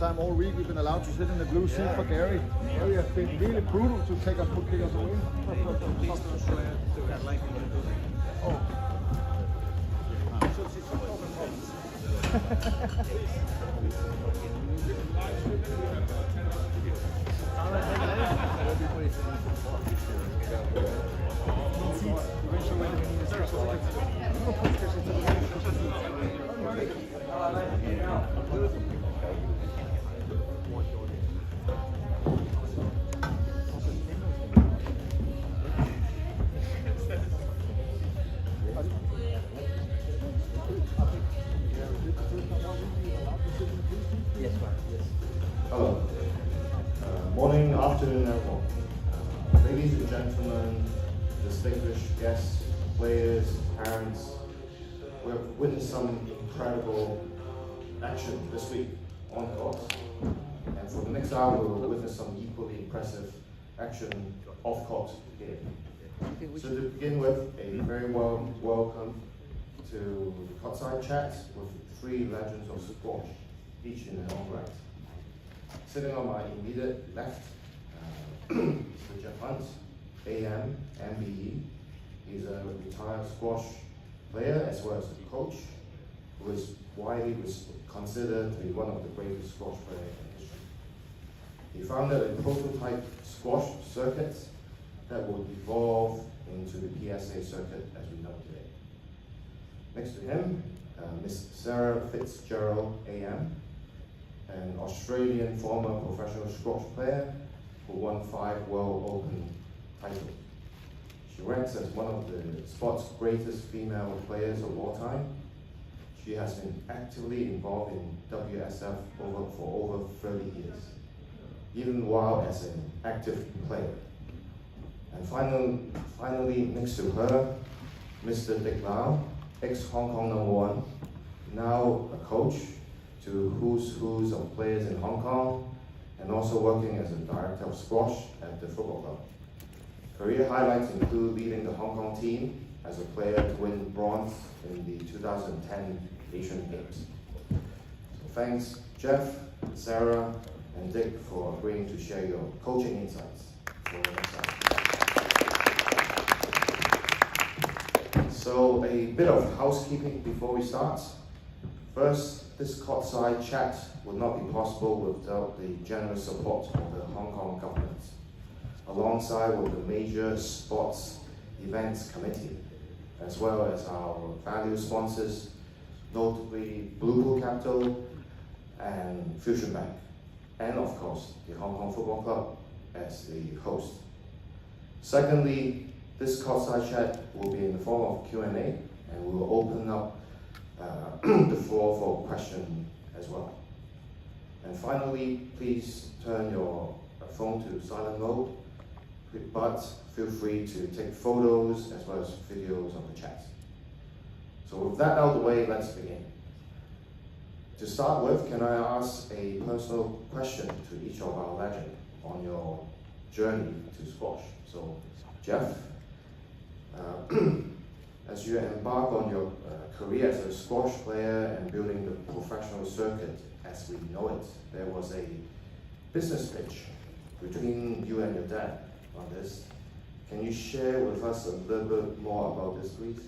time all week we've been allowed to sit in the blue seat for Gary. Gary has been really brutal to take us away. Please don't swear to that like you do. Oh. Hello. Morning, afternoon, everyone. Ladies and gentlemen, distinguished guests, players, parents, we've witnessed some incredible action this week on court. And for the next hour, we'll witness some equally impressive action off court here. So to begin with, a very warm welcome to the Courtside chat with three legends of squash, each in their own right. Sitting on my immediate left, Mr. Jeff Hunt, AM, MBE. He's a retired squash player as well as a coach, who is widely considered to be one of the greatest squash players in history. He founded a prototype squash circuit that will evolve into the PSA circuit as we know today. Next to him, Miss Sarah Fitzgerald, AM, an Australian former professional squash player who won 5 World Open titles. She ranks as one of the sport's greatest female players of all time. She has been actively involved in WSF for over 30 years, even while as an active player. And finally, next to her, Mr. Dick Lau, ex-Hong Kong #1, now a coach to who's of players in Hong Kong, and also working as a director of squash at the football club. Career highlights include leading the Hong Kong team as a player to win bronze in the 2010 Asian Games. So thanks, Jeff, Sarah, and Dick for agreeing to share your coaching insights for the next hour. So a bit of housekeeping before we start. First, this courtside chat would not be possible without the generous support of the Hong Kong government, alongside with the major sports events committee, as well as our value sponsors, notably Blue Pool Capital and Fusion Bank, and of course the Hong Kong Football Club as the host. Secondly, this courtside chat will be in the form of Q&A, and we will open up the floor for questions as well. And finally, please turn your phone to silent mode, but feel free to take photos as well as videos of the chat. So with that out of the way, let's begin. To start with, can I ask a personal question to each of our legends on your journey to squash? So, Jeff, as you embark on your career as a squash player and building the professional circuit as we know it, there was a business pitch between you and your dad on this. Can you share with us a little bit more about this, please?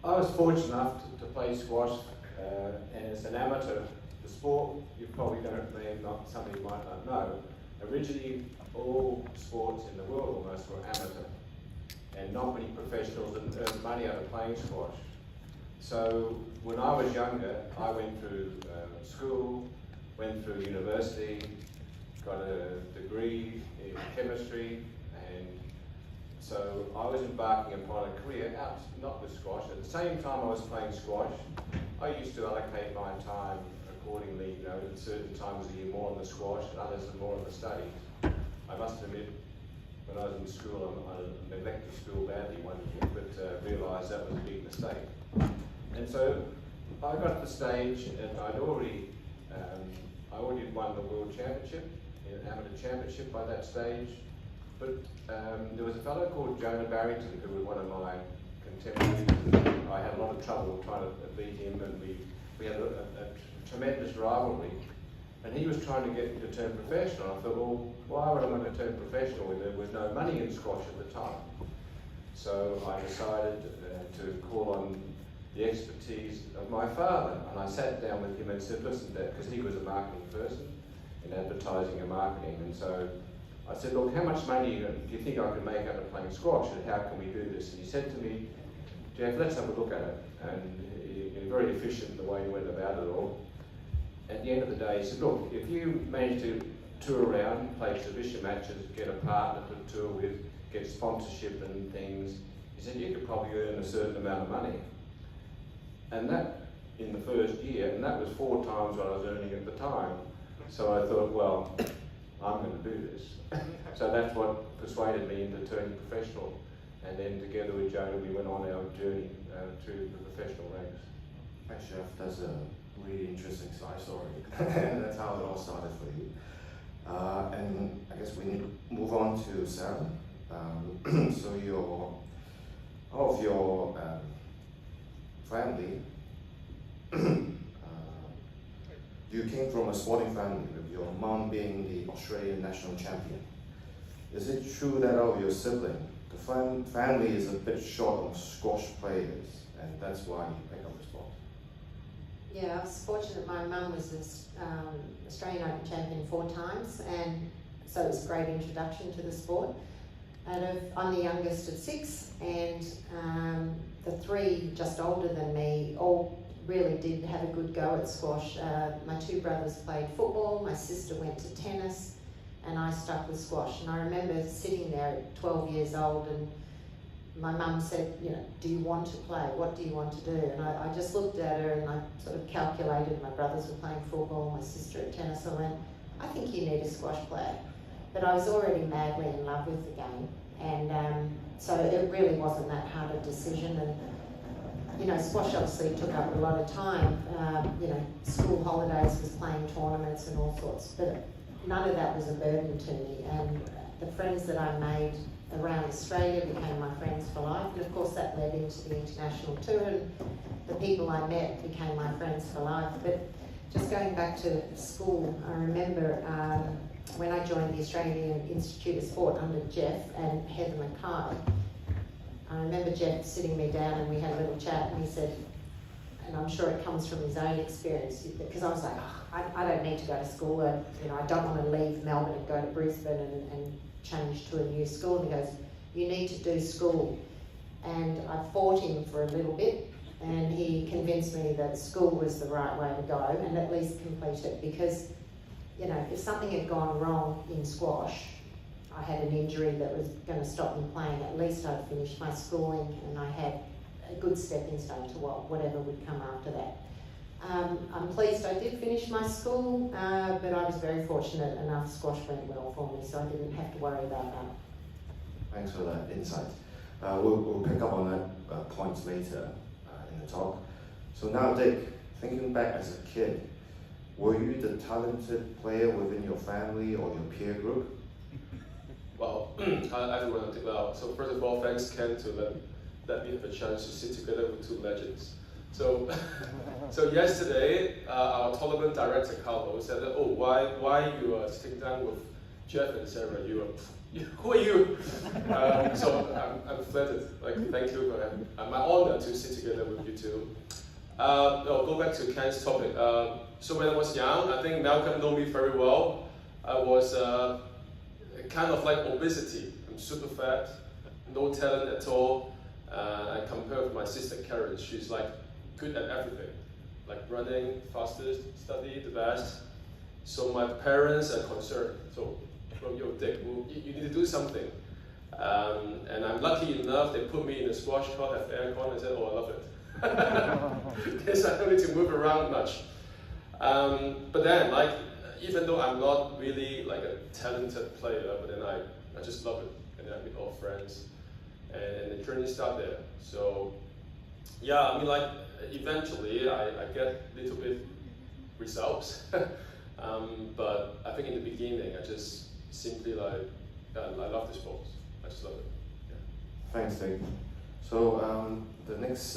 I was fortunate enough to play squash, and as an amateur, the sport you probably don't name, not something you might not know. Originally, all sports in the world almost were amateur, and not many professionals earned money out of playing squash. So when I was younger, I went through school, went through university, got a degree in chemistry, and so I was embarking upon a career out, not with squash. At the same time I was playing squash, I used to allocate my time accordingly, you know, at certain times of the year more on the squash and others more on the studies. I must admit, when I was in school, I neglected school badly one year, but realised that was a big mistake. And so I got to the stage, and I already won the world championship, an amateur championship by that stage. But there was a fellow called Jonah Barrington who was one of my contemporaries. I had a lot of trouble trying to beat him, and we had a tremendous rivalry. And he was trying to get me to turn professional. I thought, well, why would I want to turn professional when there was no money in squash at the time? So I decided to call on the expertise of my father. And I sat down with him and said, listen, Dad, because he was a marketing person in advertising and marketing. And so I said, look, how much money do you think I can make out of playing squash, and how can we do this? And he said to me, Jeff, let's have a look at it. And he was very efficient in the way he went about it all. At the end of the day, he said, look, if you manage to tour around, play exhibition matches, get a partner to tour with, get sponsorship and things, he said you could probably earn a certain amount of money. And that, in the first year, and that was 4 times what I was earning at the time. So I thought, well, I'm going to do this. So that's what persuaded me into turning professional. And then together with Jonah, we went on our journey to the professional ranks. Thanks, Jeff. That's a really interesting side story. And that's how it all started for you. And I guess we need to move on to Sarah. So all of your family, you came from a sporting family, with your mom being the Australian national champion. Is it true that out of your sibling, the family is a bit short of squash players, and that's why you pick up the sport? Yeah, I was fortunate. My mum was an Australian Open champion 4 times, and so it was a great introduction to the sport. I'm the youngest of 6, and the 3 just older than me all really did have a good go at squash. My 2 brothers played football, my sister went to tennis, and I stuck with squash. And I remember sitting there at 12 years old, and my mum said, you know, do you want to play? What do you want to do? And I just looked at her and I sort of calculated. My brothers were playing football, my sister at tennis. I went, I think you need a squash player. But I was already madly in love with the game. And so it really wasn't that hard a decision. And, you know, squash obviously took up a lot of time. You know, school holidays was playing tournaments and all sorts. But none of that was a burden to me. And the friends that I made around Australia became my friends for life, and of course that led into the international tour, and the people I met became my friends for life. But just going back to school, I remember when I joined the Australian Institute of Sport under Jeff and Heather Mackay, I remember Jeff sitting me down and we had a little chat, and he said, and I'm sure it comes from his own experience, because I was like, oh, I don't need to go to school, and you know, I don't want to leave Melbourne and go to Brisbane and change to a new school. And he goes, you need to do school. And I fought him for a little bit, and he convinced me that school was the right way to go, and at least complete it, because, you know, if something had gone wrong in squash, I had an injury that was going to stop me playing, at least I'd finished my schooling and I had a good stepping stone to whatever would come after that. I'm pleased I did finish my school, but I was very fortunate enough. Squash went well for me, so I didn't have to worry about that. Thanks for that insight. We'll pick up on that points later in the talk. So now, Dick, thinking back as a kid, were you the talented player within your family or your peer group? Well, everyone did well. So first of all, thanks Ken to let me have a chance to sit together with 2 legends. So, so yesterday, our tournament director Carlo said, "Oh, why you are sitting down with Jeff and Sarah? Who are you?" So I'm flattered. Like, thank you for having. My honor to sit together with you 2. I'll go back to Ken's topic. So when I was young, I think Malcolm know me very well. I was kind of like obesity. I'm super fat, no talent at all. I compare with my sister Karen. She's like good at everything, like running, fastest, study the best. So my parents are concerned. So, yo, Dick, you need to do something. And I'm lucky enough, they put me in a squash court, have aircon. I said, oh, I love it. Because I don't need to move around much. But then, like, even though I'm not really like a talented player, but then I just love it. And then I meet all friends. And the journey started there. So, yeah, I mean, like, eventually I get a little bit results. But I think in the beginning, I just simply like, I love the sport. I just love it. Yeah. Thanks, Dick. So the next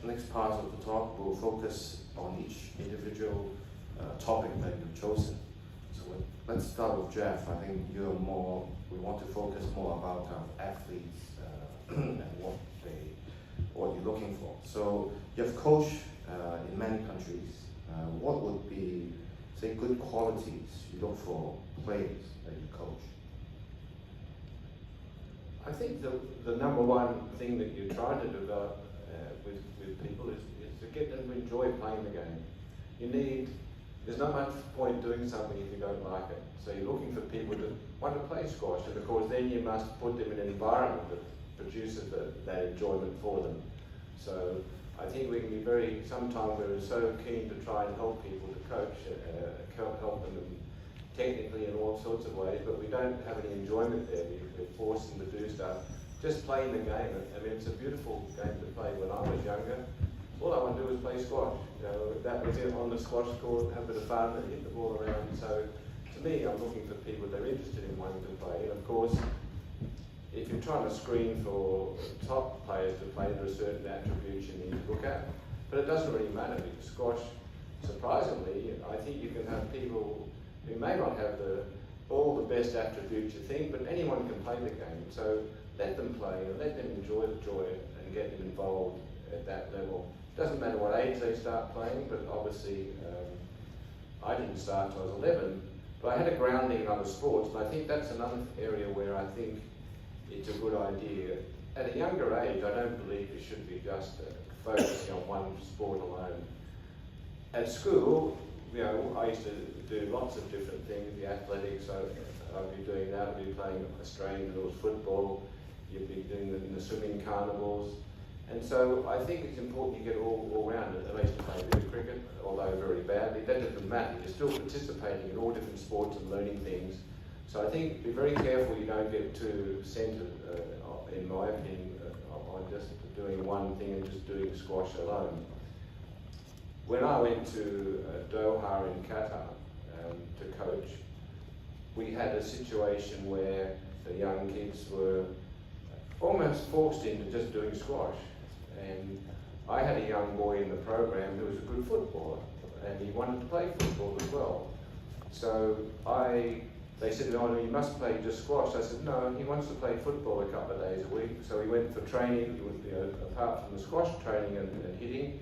next part of the talk will focus on each individual topic that you've chosen. So let's start with Jeff. I think we want to focus more about athletes and what you're looking for. So you have coached in many countries. What would be, say, good qualities you look for players that you coach? I think the number one thing that you're trying to develop with people is to get them to enjoy playing the game. There's not much point doing something if you don't like it. So you're looking for people that want to play squash, and of course then you must put them in an environment that produces that enjoyment for them. So I think we can be sometimes we're so keen to try and help people to coach, help them technically in all sorts of ways, but we don't have any enjoyment there. We're forced them to do stuff. Just playing the game. I mean, it's a beautiful game to play. When I was younger, all I wanted to do was play squash. That was it on the squash court, have a bit of fun and hit the ball around. So to me, I'm looking for people that are interested in wanting to play. And of course, if you're trying to screen for top players to play, there are certain attributes you need to look at. But it doesn't really matter because squash, surprisingly, I think you can have people who may not have all the best attributes you think, but anyone can play the game. So let them play and let them enjoy it and get them involved at that level. It doesn't matter what age they start playing, but obviously I didn't start till I was 11, but I had a grounding in other sports, and I think that's another area where I think it's a good idea. At a younger age, I don't believe you should be just focusing on one sport alone. At school, I used to do lots of different things, the athletics, I'd be doing that, I'd be playing Australian rules football, you'd be doing in the swimming carnivals. And so I think it's important you get all round it. I used to play a bit of cricket, although very badly. That doesn't matter. You're still participating in all different sports and learning things. So I think be very careful you don't get too centred, in my opinion, on just doing one thing and just doing squash alone. When I went to Doha in Qatar to coach, we had a situation where the young kids were almost forced into just doing squash. And I had a young boy in the program who was a good footballer, and he wanted to play football as well. So they said, "Oh, no, you must play just squash." I said, "No, he wants to play football a couple of days a week." So he went for training. He was, apart from the squash training and hitting,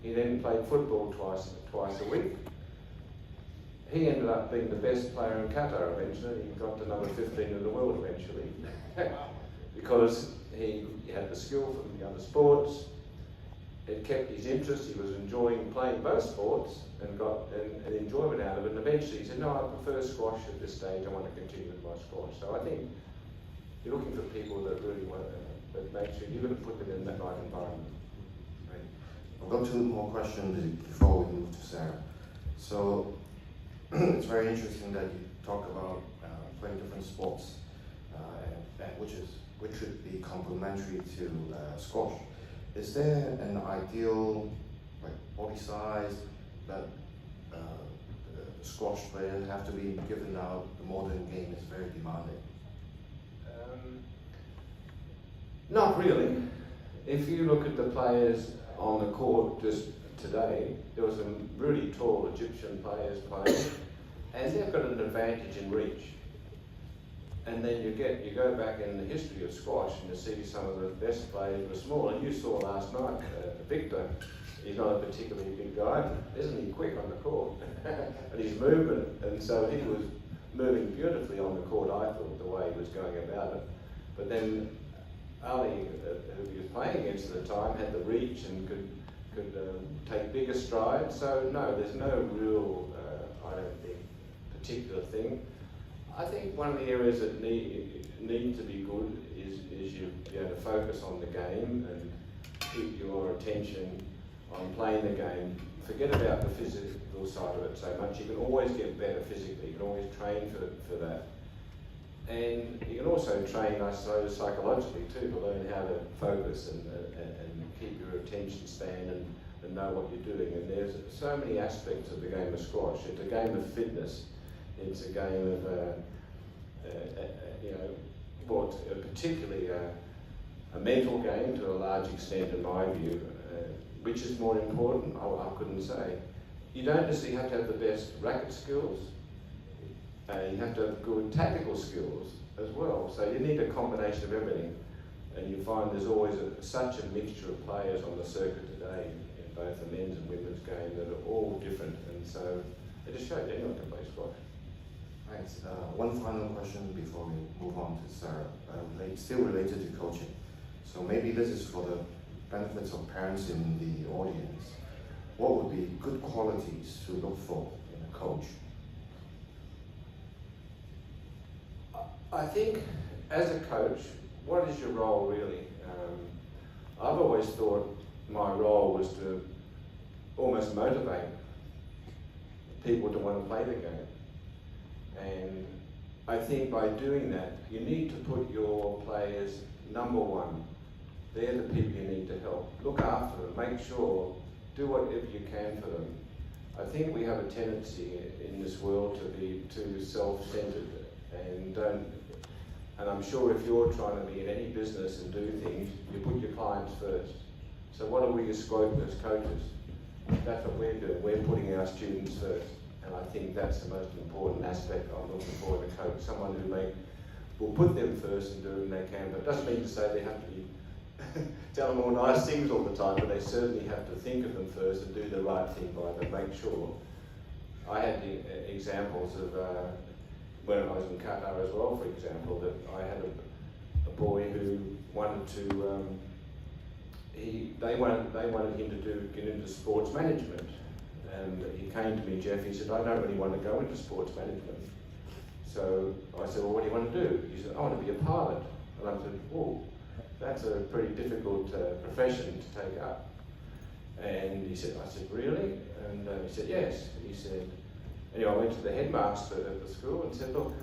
he then played football twice a week. He ended up being the best player in Qatar eventually. He got to number 15 in the world eventually. Because he had the skill from the other sports, it kept his interest, he was enjoying playing both sports and got an enjoyment out of it, and eventually he said, "No, I prefer squash at this stage, I want to continue with my squash." So I think you're looking for people that really want to, that make sure you're going to put them in that right environment. Right. I've got two more questions before we move to Sarah. So it's very interesting that you talk about playing different sports, which should be complementary to squash. Is there an ideal body size that squash players have to be, given now the modern game is very demanding? Not really. If you look at the players on the court just today, there were some really tall Egyptian players playing, and they've got an advantage in reach. And then you go back in the history of squash and you see some of the best players were small. And you saw last night, Victor, he's not a particularly big guy, isn't he quick on the court? And his movement, and so he was moving beautifully on the court, I thought, the way he was going about it. But then Ali, who he was playing against at the time, had the reach and could take bigger strides. So no, there's no real, I don't think, particular thing. I think one of the areas that need to be good is you to focus on the game and keep your attention on playing the game. Forget about the physical side of it so much. You can always get better physically. You can always train for that. And you can also train, I suppose, psychologically too, to learn how to focus and keep your attention span and know what you're doing. And there's so many aspects of the game of squash. It's a game of fitness. It's a game of, particularly a mental game to a large extent in my view. Which is more important? I couldn't say. You don't necessarily have to have the best racket skills. You have to have good tactical skills as well. So you need a combination of everything. And you find there's always such a mixture of players on the circuit today in both the men's and women's game that are all different. And so it just shows anyone can play squash. Thanks. One final question before we move on to Sarah, still related to coaching. So maybe this is for the benefits of parents in the audience. What would be good qualities to look for in a coach? I think as a coach, what is your role really? I've always thought my role was to almost motivate people to want to play the game. And I think by doing that, you need to put your players number one. They're the people you need to help. Look after them, make sure, do whatever you can for them. I think we have a tendency in this world to be too self-centered and I'm sure if you're trying to be in any business and do things, you put your clients first. So what are we as coaches? That's what we're doing. We're putting our students first. And I think that's the most important aspect I'm looking for in a coach. Someone who will put them first and do everything they can. But it doesn't mean to say they have to be tell them all nice things all the time, but they certainly have to think of them first and do the right thing by them, make sure. I had the examples of when I was in Qatar as well, for example, that I had a boy who wanted to, they wanted him to get into sports management. And he came to me, Jeff, he said, I don't really want to go into sports management. So I said, well, what do you want to do? He said, I want to be a pilot. And I said, oh, that's a pretty difficult profession to take up. And I said, really? And he said, yes. He said, anyway, I went to the headmaster at the school and said, look,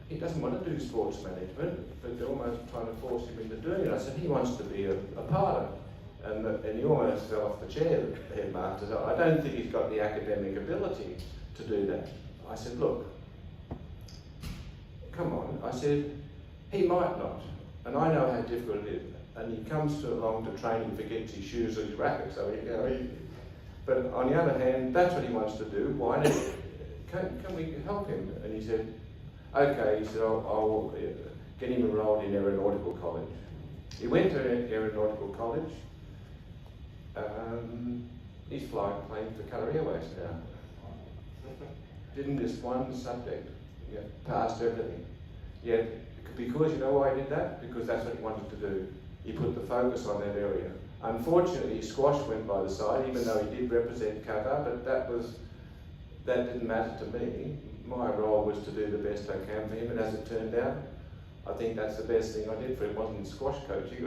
he doesn't want to do sports management, but they're almost trying to force him into doing it. I said, he wants to be a pilot. And he almost fell off the chair, the headmaster. So I don't think he's got the academic ability to do that. I said, look, come on. I said, he might not. And I know how difficult it is. And he comes along to training, forgets his shoes or his racket. So but on the other hand, that's what he wants to do. Why don't can we help him? And he said, okay. He said, I'll get him enrolled in aeronautical college. He went to aeronautical college. He's playing for Qatar Airways now. Didn't miss one subject. Yeah, passed everything. Yeah, because you know why he did that? Because that's what he wanted to do. He put the focus on that area. Unfortunately, squash went by the side, even though he did represent Qatar, but that didn't matter to me. My role was to do the best I can for him, and as it turned out, I think that's the best thing I did for him. It wasn't squash coaching,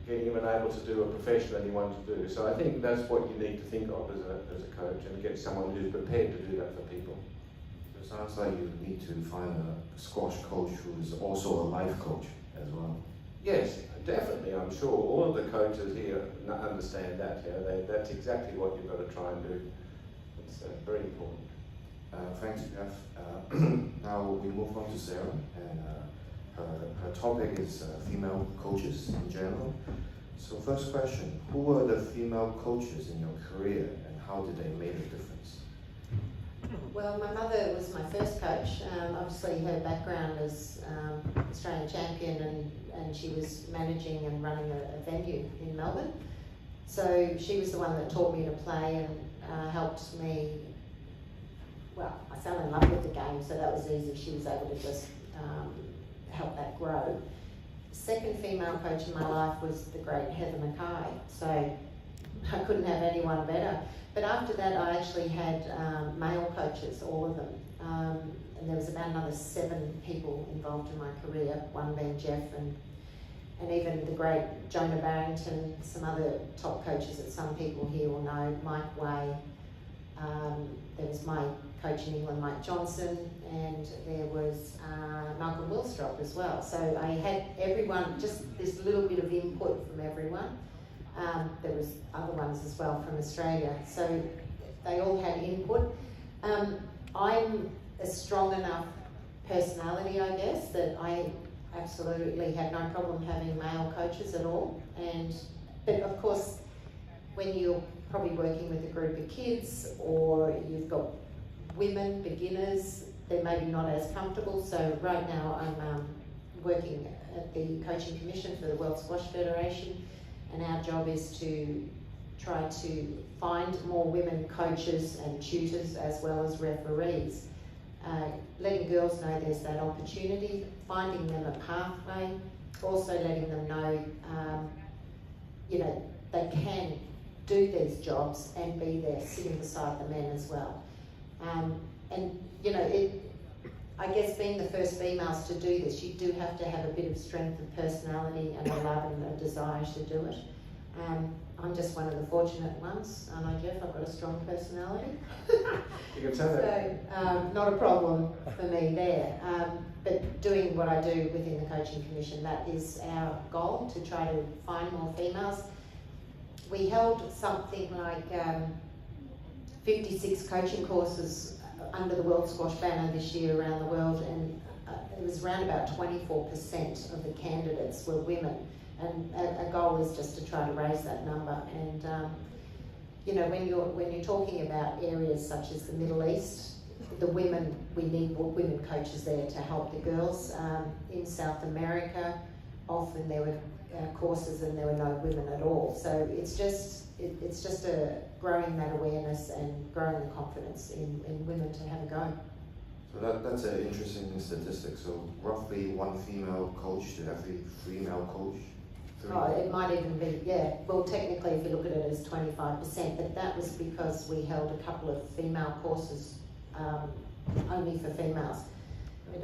getting him able to do a profession that he wanted to do. So I think that's what you need to think of as a coach, and get someone who's prepared to do that for people. So it sounds like you need to find a squash coach who is also a life coach as well. Yes, definitely. I'm sure all of the coaches here understand that. That's exactly what you've got to try and do. It's very important. Thanks, Jeff. Now we move on to Sarah, and her topic is female coaches in general. So first question, who were the female coaches in your career and how did they make a difference? Well, my mother was my first coach. Obviously her background as Australian champion and she was managing and running a venue in Melbourne. So she was the one that taught me to play and helped me. Well, I fell in love with the game, so that was easy. She was able to just help that grow. Second female coach in my life was the great Heather Mackay, so I couldn't have anyone better. But after that, I actually had male coaches, all of them. And there was about another 7 people involved in my career, one being Jeff and even the great Jonah Barrington, some other top coaches that some people here will know, Mike Way. There was my coach in England, Mike Johnson, and there was Malcolm Wilstrop as well. So I had everyone, just this little bit of input from everyone. There was other ones as well from Australia. So they all had input. I'm a strong enough personality, I guess, that I absolutely had no problem having male coaches at all. But of course, when you're probably working with a group of kids or you've got women, beginners, they're maybe not as comfortable. So right now I'm working at the Coaching Commission for the World Squash Federation, and our job is to try to find more women coaches and tutors as well as referees. Letting girls know there's that opportunity, finding them a pathway, also letting them know, they can do these jobs and be there sitting beside the men as well. I guess being the first females to do this, you do have to have a bit of strength of personality and a love and a desire to do it. I'm just one of the fortunate ones, aren't I, Jeff? I've got a strong personality. You can tell that. So, not a problem for me there. But doing what I do within the Coaching Commission, that is our goal, to try to find more females. We held something like 56 coaching courses under the World Squash banner this year around the world, and it was around about 24% of the candidates were women. And a goal is just to try to raise that number. And when you're talking about areas such as the Middle East, the women, we need more women coaches there to help the girls. In South America, often there were courses and there were no women at all. So it's just a growing that awareness and growing the confidence in women to have a go. So that's an interesting statistic. So roughly one female coach to every female coach. Oh, it might even be, yeah. Well, technically, if you look at it as 25%, but that was because we held a couple of female courses only for females.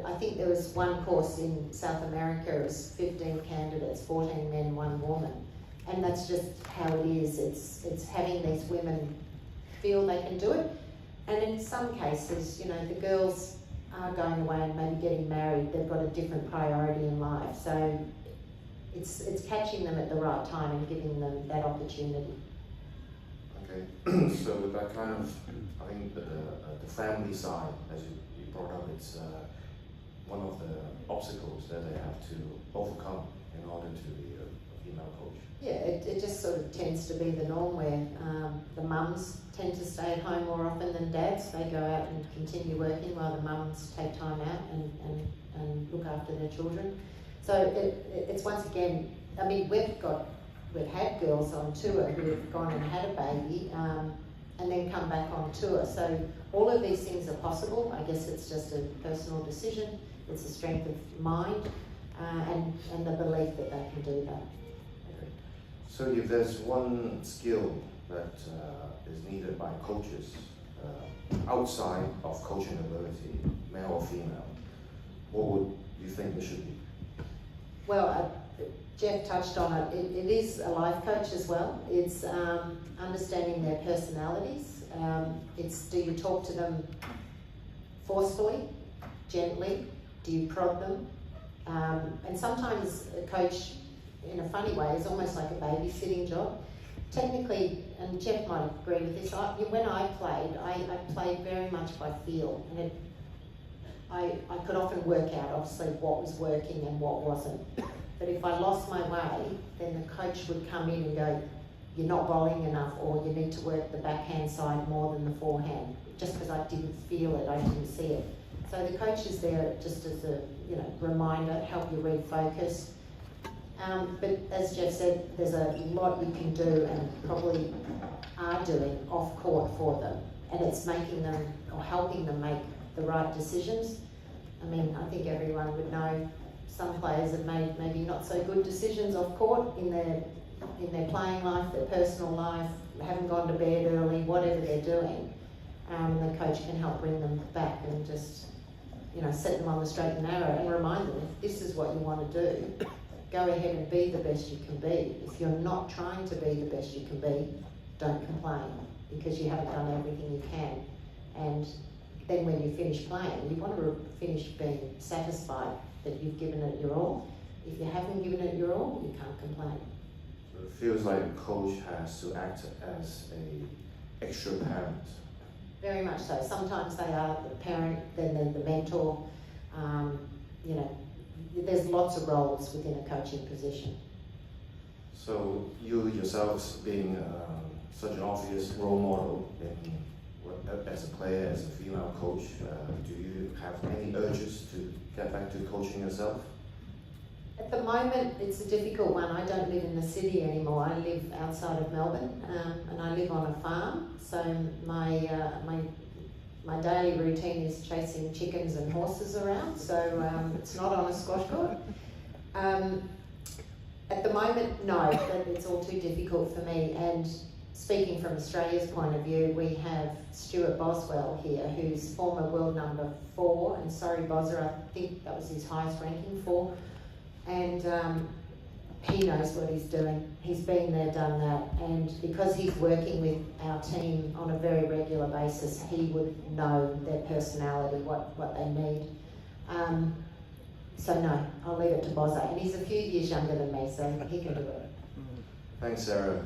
I think there was one course in South America, it was 15 candidates, 14 men, 1 woman. And that's just how it is. It's having these women feel they can do it. And in some cases, the girls are going away and maybe getting married. They've got a different priority in life. So it's catching them at the right time and giving them that opportunity. Okay, so that kind of, I think the family side, as you brought up, it's one of the obstacles that they have to overcome in order to be a female coach. Yeah, it just sort of tends to be the norm where the mums tend to stay at home more often than dads. They go out and continue working while the mums take time out and look after their children. So it's once again, I mean, we've had girls on tour who have gone and had a baby and then come back on tour. So all of these things are possible. I guess it's just a personal decision. It's a strength of mind and the belief that they can do that. Okay. So if there's one skill that is needed by coaches outside of coaching ability, male or female, what would you think it should be? Well, Jeff touched on it. It is a life coach as well. It's understanding their personalities. It's, do you talk to them forcefully, gently? Do you prod them? And sometimes a coach, in a funny way, is almost like a babysitting job. Technically, and Jeff might agree with this, when I played very much by feel. And I could often work out, obviously, what was working and what wasn't. But if I lost my way, then the coach would come in and go, you're not volleying enough, or you need to work the backhand side more than the forehand, just because I didn't feel it, I didn't see it. So the coach is there just as a reminder, help you refocus. But as Jeff said, there's a lot you can do and probably are doing off court for them. And it's making them, or helping them make the right decisions. I mean, I think everyone would know some players have made maybe not so good decisions off court in their playing life, their personal life, haven't gone to bed early, whatever they're doing. The coach can help bring them back and just, set them on the straight and narrow and remind them, if this is what you want to do, go ahead and be the best you can be. If you're not trying to be the best you can be, don't complain, because you haven't done everything you can. And then when you finish playing, you want to finish being satisfied that you've given it your all. If you haven't given it your all, you can't complain. So it feels like a coach has to act as an extra parent. Very much so. Sometimes they are the parent, then they're the mentor. there's lots of roles within a coaching position. So you yourselves being such an obvious role model as a player, as a female coach, do you have any urges to get back to coaching yourself? At the moment, it's a difficult one. I don't live in the city anymore. I live outside of Melbourne, and I live on a farm. So my daily routine is chasing chickens and horses around. So it's not on a squash court. At the moment, no. It's all too difficult for me. And speaking from Australia's point of view, we have Stuart Boswell here, who's former world number 4, and sorry, Bozza, I think that was his highest ranking, 4. And he knows what he's doing. He's been there, done that, and because he's working with our team on a very regular basis, he would know their personality, what they need. So no, I'll leave it to Bozza, and he's a few years younger than me, so he can do it. Thanks, Sarah.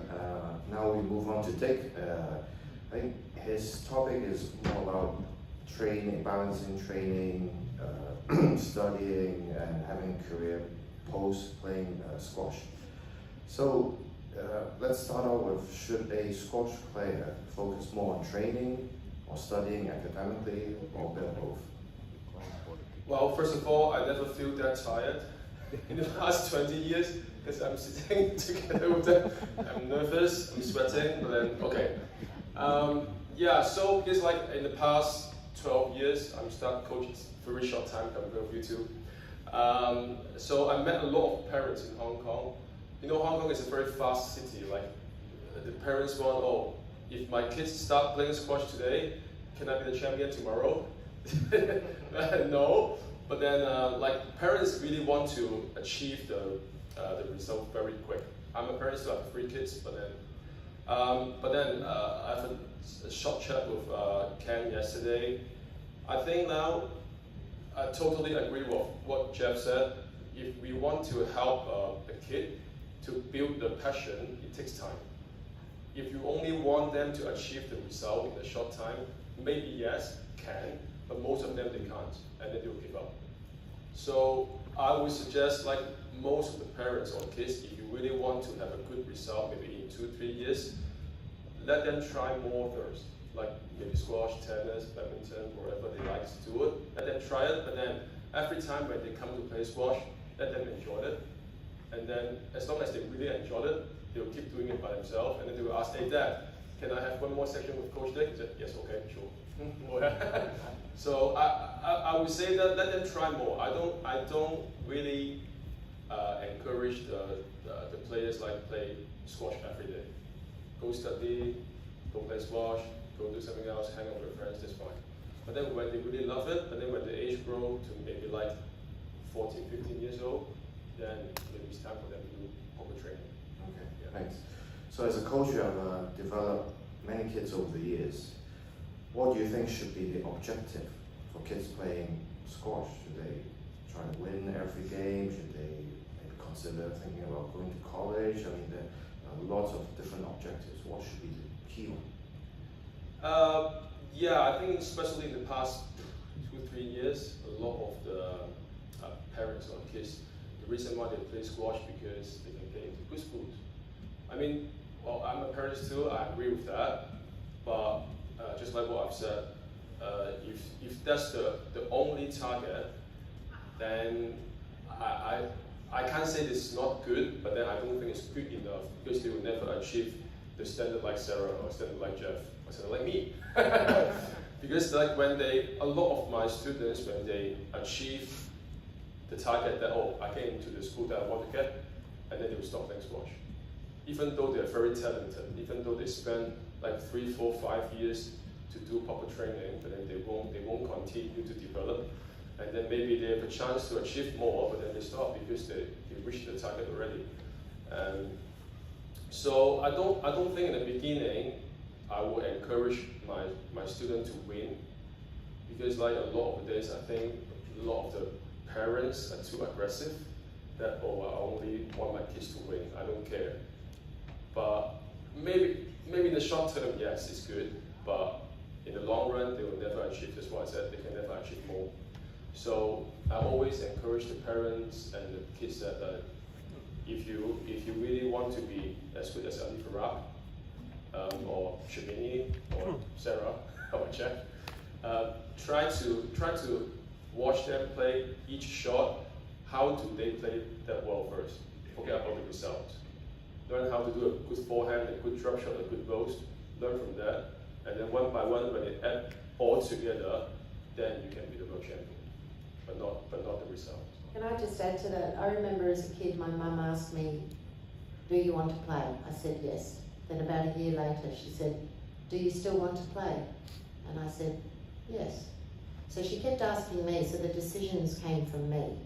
Now we move on to Dick. I think his topic is more about training, balancing training, studying, and having a career post playing squash. So let's start out with, should a squash player focus more on training or studying academically, or a bit of both? Well, first of all, I never feel that tired in the past 20 years because I'm sitting together with them. I'm nervous, I'm sweating, but then, okay. Yeah, so it's like in the past 12 years, I'm starting coaching very short time compared with you two. So I met a lot of parents in Hong Kong. You know, Hong Kong is a very fast city. Like the parents want, oh, if my kids start playing squash today, can I be the champion tomorrow? No, but then like parents really want to achieve the result very quick. I'm a parent, so I have 3 kids, but then I have a short chat with Ken yesterday. I think now I totally agree with what Jeff said. If we want to help a kid to build the passion, it takes time. If you only want them to achieve the result in a short time, maybe yes, can, but most of them they can't, and then they'll give up. So I would suggest, like most of the parents or kids, if you really want to have a good result, maybe in 2-3 years, let them try more first, like maybe squash, tennis, badminton, whatever they like to do it. Let them try it, but then every time when they come to play squash, let them enjoy it. And then as long as they really enjoy it, they'll keep doing it by themselves, and then they will ask, hey Dad, can I have one more session with Coach Dick? He said, yes, okay, sure. So I would say that let them try more. I don't really encourage the players like play squash every day. Go study, go play squash, go do something else, hang out with friends, that's fine. But then when they really love it, and then when the age grow to maybe like 14, 15 years old, then maybe it's time for them to do proper training. Okay, yeah. Thanks. So as a coach, you have developed many kids over the years. What do you think should be the objective for kids playing squash? Should they try to win every game? Should they maybe consider thinking about going to college? I mean, there are lots of different objectives. What should be the key one? Yeah, I think especially in the past 2-3 years, a lot of the parents or kids, the reason why they play squash because they can get into good schools. I mean, well, I'm a parent too, I agree with that, but just like what I've said, if that's the only target, then I can't say this is not good, but then I don't think it's good enough because they will never achieve the standard like Sarah or standard like Jeff or standard like me. Because like a lot of my students, when they achieve the target that, oh, I get into the school that I want to get, and then they will stop playing squash. Even though they're very talented, even though they spend like 3, 4, 5 years to do proper training, but then they won't continue to develop. And then maybe they have a chance to achieve more, but then they stop because they reached the target already. So I don't think in the beginning I will encourage my student to win, because like a lot of the days I think a lot of the parents are too aggressive, that, oh, I only want my kids to win, I don't care. But maybe in the short term, yes, it's good, but in the long run, they will never achieve. That's why I said they can never achieve more. So I always encourage the parents and the kids that if you really want to be as good as Ali Farag, or Shamini, or Sarah, or Jeff, try to watch them play each shot. How do they play that well first? Forget about the result. Learn how to do a good forehand, a good drop shot, a good post. Learn from that, and then one by one, when they add all together, then you can be the world champion, but not the result. Can I just add to that? I remember as a kid, my mum asked me, "Do you want to play?" I said yes. Then about a year later, she said, "Do you still want to play?" And I said, "Yes." So she kept asking me, so the decisions came from me.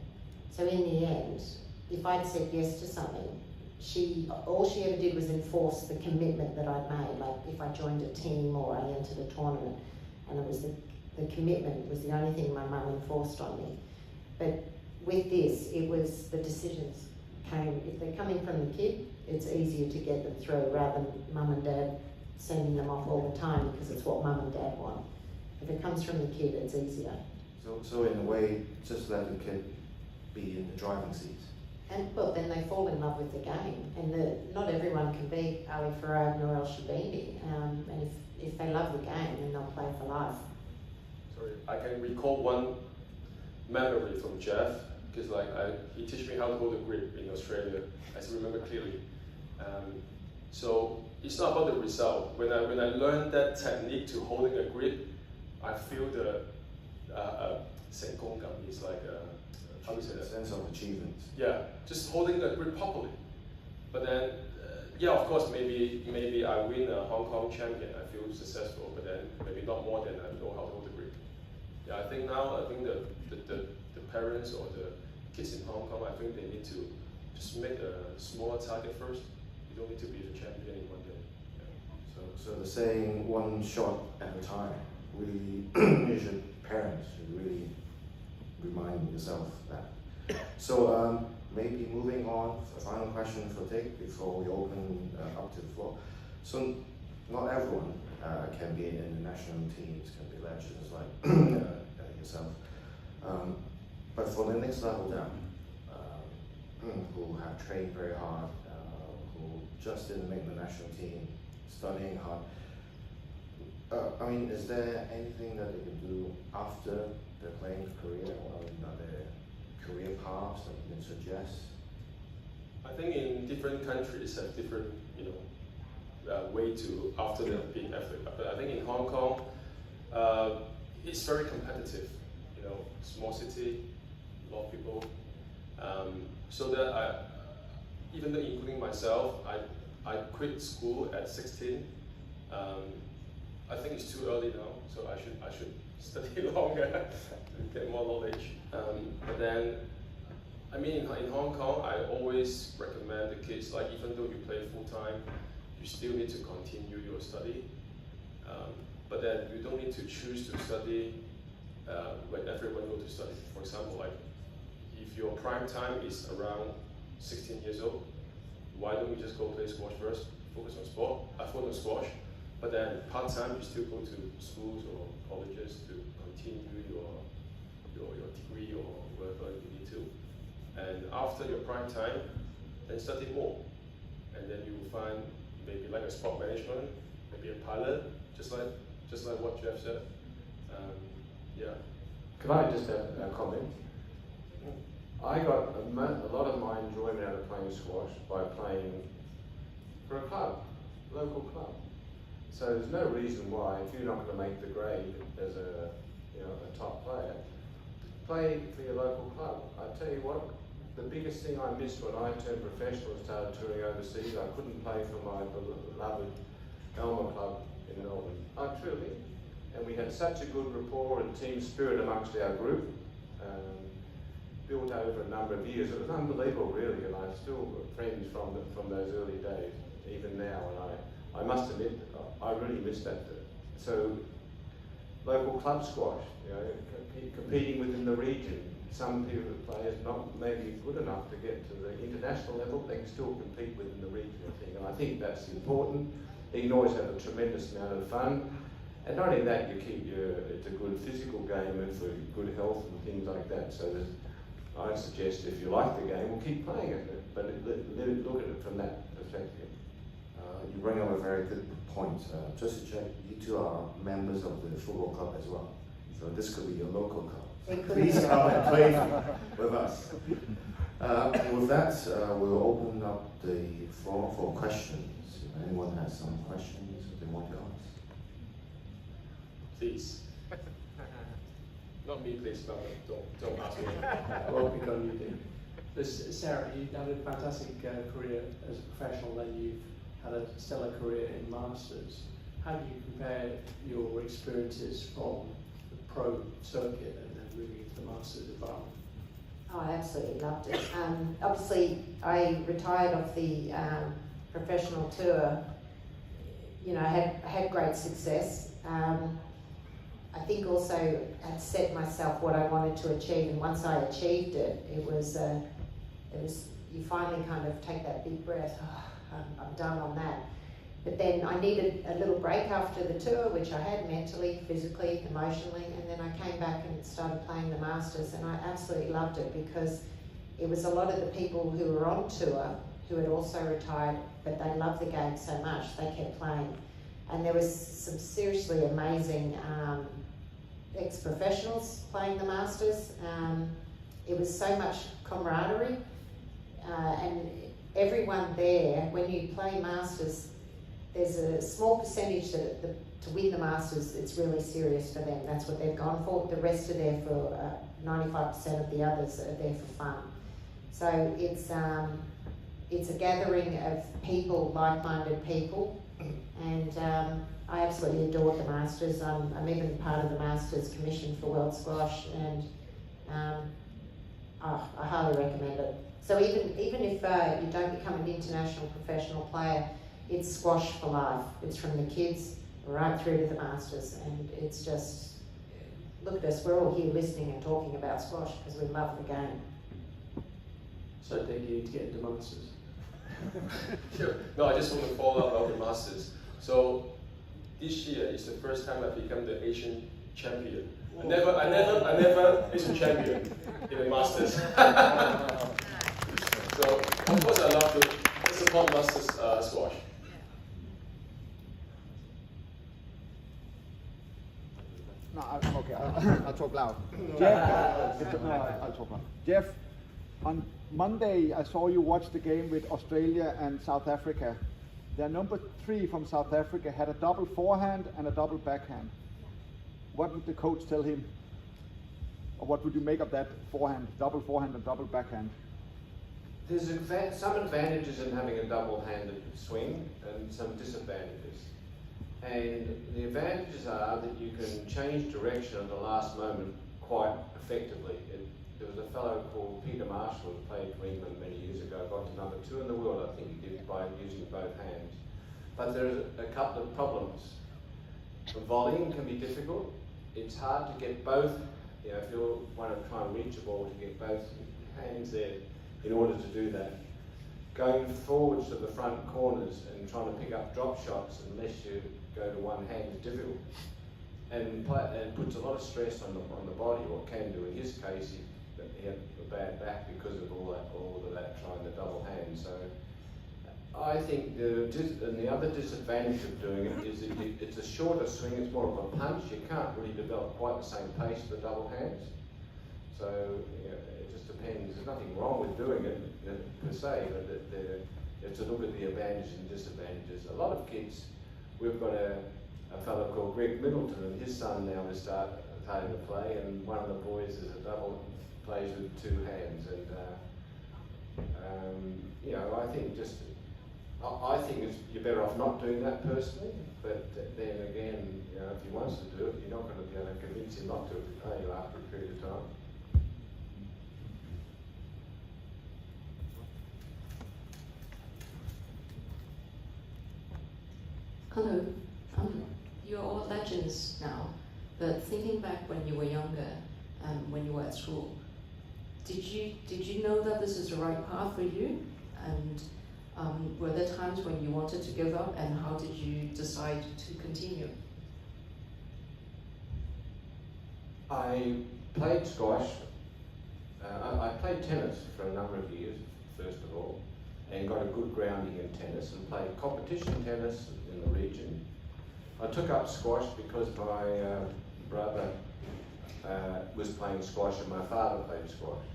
So in the end, if I'd said yes to something, all she ever did was enforce the commitment that I'd made. Like if I joined a team or I entered a tournament, and it was the commitment was the only thing my mum enforced on me. But with this, it was the decisions came. If they're coming from the kid, it's easier to get them through rather than mum and dad sending them off all the time because it's what mum and dad want. If it comes from the kid, it's easier. So in a way, just let the kid be in the driving seat. And well, then they fall in love with the game. And not everyone can be Ali Farag nor El Shabini. And if they love the game, then they'll play for life. Sorry, I can recall one memory from Jeff, because he taught me how to hold a grip in Australia. I still remember clearly. So it's not about the result. When I learned that technique to holding a grip, I feel the 成功感 is like how do you say that? Sense of achievement. Yeah, just holding the grip properly. But then, yeah, of course, maybe I win a Hong Kong champion. I feel successful, but then maybe not more than I know how to hold the grip. Yeah, I think the parents or the kids in Hong Kong, I think they need to just make a smaller target first. You don't need to be the champion in one day. Yeah. So the saying, one shot at a time, really, parents should really remind yourself that. So maybe moving on, a final question for Dick before we open up to the floor. So not everyone can be in the national teams, can be legends like yourself. But for the next level down, who have trained very hard, who just didn't make the national team, studying hard, I mean, is there anything that they can do after their playing career, or their career paths that you can suggest? I think in different countries have different, way to after they've been athlete. But I think in Hong Kong, it's very competitive. Small city, a lot of people. So that even though including myself, I quit school at 16. I think it's too early now, so I should study longer and get more knowledge. But then, I mean, in Hong Kong, I always recommend the kids, like even though you play full time, you still need to continue your study. But then you don't need to choose to study when everyone goes to study. For example, like if your prime time is around 16 years old, why don't you just go play squash first, focus on squash, but then part-time you still go to schools or colleges to continue your degree or whatever you need to. And after your prime time, then study more. And then you will find maybe like a sport management, maybe a pilot, just like what Jeff said. Yeah. Can I just add a comment? I got a lot of my enjoyment out of playing squash by playing for a club, local club. So there's no reason why, if you're not going to make the grade as a top player, play for your local club. I tell you what, the biggest thing I missed when I turned professional and started touring overseas, I couldn't play for my beloved Elmer club in Melbourne. And we had such a good rapport and team spirit amongst our group, built over a number of years. It was unbelievable, really, and I've still got friends from those early days, even now. And I must admit, I really miss that. So, local club squash, competing within the region. Some players not maybe good enough to get to the international level, they can still compete within the regional thing. And I think that's important. They can always have a tremendous amount of fun. And not only that, it's a good physical game and for good health and things like that. So I'd suggest if you like the game, well, keep playing it, but look at it from that perspective. You bring up a very good point. Just to check, you two are members of the football club as well. So this could be your local club. Please come and play with us. And with that, we'll open up the floor for questions. If anyone has some questions they want to ask. Please. Not me, please, but don't ask me. I won't pick on you, Dean. But Sarah, you had a fantastic career as a professional, then you've had a stellar career in Masters. How do you compare your experiences from the pro circuit and then moving into the Masters environment? Oh, I absolutely loved it. Obviously, I retired off the professional tour. You know, I had great success. I think also I'd set myself what I wanted to achieve, and once I achieved it, it was you finally kind of take that big breath. Oh, I'm done on that. But then I needed a little break after the tour, which I had mentally, physically, emotionally, and then I came back and started playing the Masters, and I absolutely loved it because it was a lot of the people who were on tour who had also retired, but they loved the game so much they kept playing. And there was some seriously amazing ex-professionals playing the Masters. It was so much camaraderie, and everyone there, when you play Masters, there's a small percentage that to win the Masters, it's really serious for them. That's what they've gone for. The rest are there for 95% of the others are there for fun. So it's a gathering of people, like-minded people, and I absolutely adored the Masters. I'm even part of the Masters Commission for World Squash, and I highly recommend it. So even if you don't become an international professional player, it's squash for life. It's from the kids right through to the Masters, and it's just, look at us, we're all here listening and talking about squash because we love the game. So do you need to get into Masters? Sure. No, I just want to follow up about the Masters. So this year is the first time I become the Asian champion. I never Asian champion in the Masters. So of course I love to support Masters squash. No, I'm okay. I'll talk loud. Jeff, I'll talk loud. Jeff, on Monday I saw you watch the game with Australia and South Africa. Their number 3 from South Africa had a double forehand and a double backhand. What would the coach tell him? Or what would you make of that double forehand and double backhand? There's some advantages in having a double-handed swing and some disadvantages. And the advantages are that you can change direction at the last moment quite effectively. There was a fellow called Peter Marshall who played for England many years ago, got to number 2 in the world, I think he did, by using both hands. But there's a couple of problems. The volleying can be difficult. It's hard to get both, you know, if you want to try and reach a ball, to get both hands there in order to do that. Going forwards to the front corners and trying to pick up drop shots unless you go to one hand is difficult. And puts a lot of stress on the body, or can do. In his case, he had a bad back because of all of that trying the double hand. So I think the other disadvantage of doing it is that it's a shorter swing, it's more of a punch. You can't really develop quite the same pace with the double hands. So you know, it just depends. There's nothing wrong with doing it per se, but you have to look at the advantages and disadvantages. A lot of kids, we've got a fellow called Greg Middleton, and his son now is starting to play, and one of the boys is a double, plays with 2 hands, and you know, I think you're better off not doing that personally, but then again, you know, if he wants to do it, you're not going to be able to convince him not to if he play you after a period of time. Hello. You're all legends now, but thinking back when you were younger and when you were at school, did you know that this is the right path for you? And were there times when you wanted to give up, and how did you decide to continue? I played squash. I played tennis for a number of years, first of all, and got a good grounding in tennis and played competition tennis in the region. I took up squash because my brother was playing squash and my father played squash.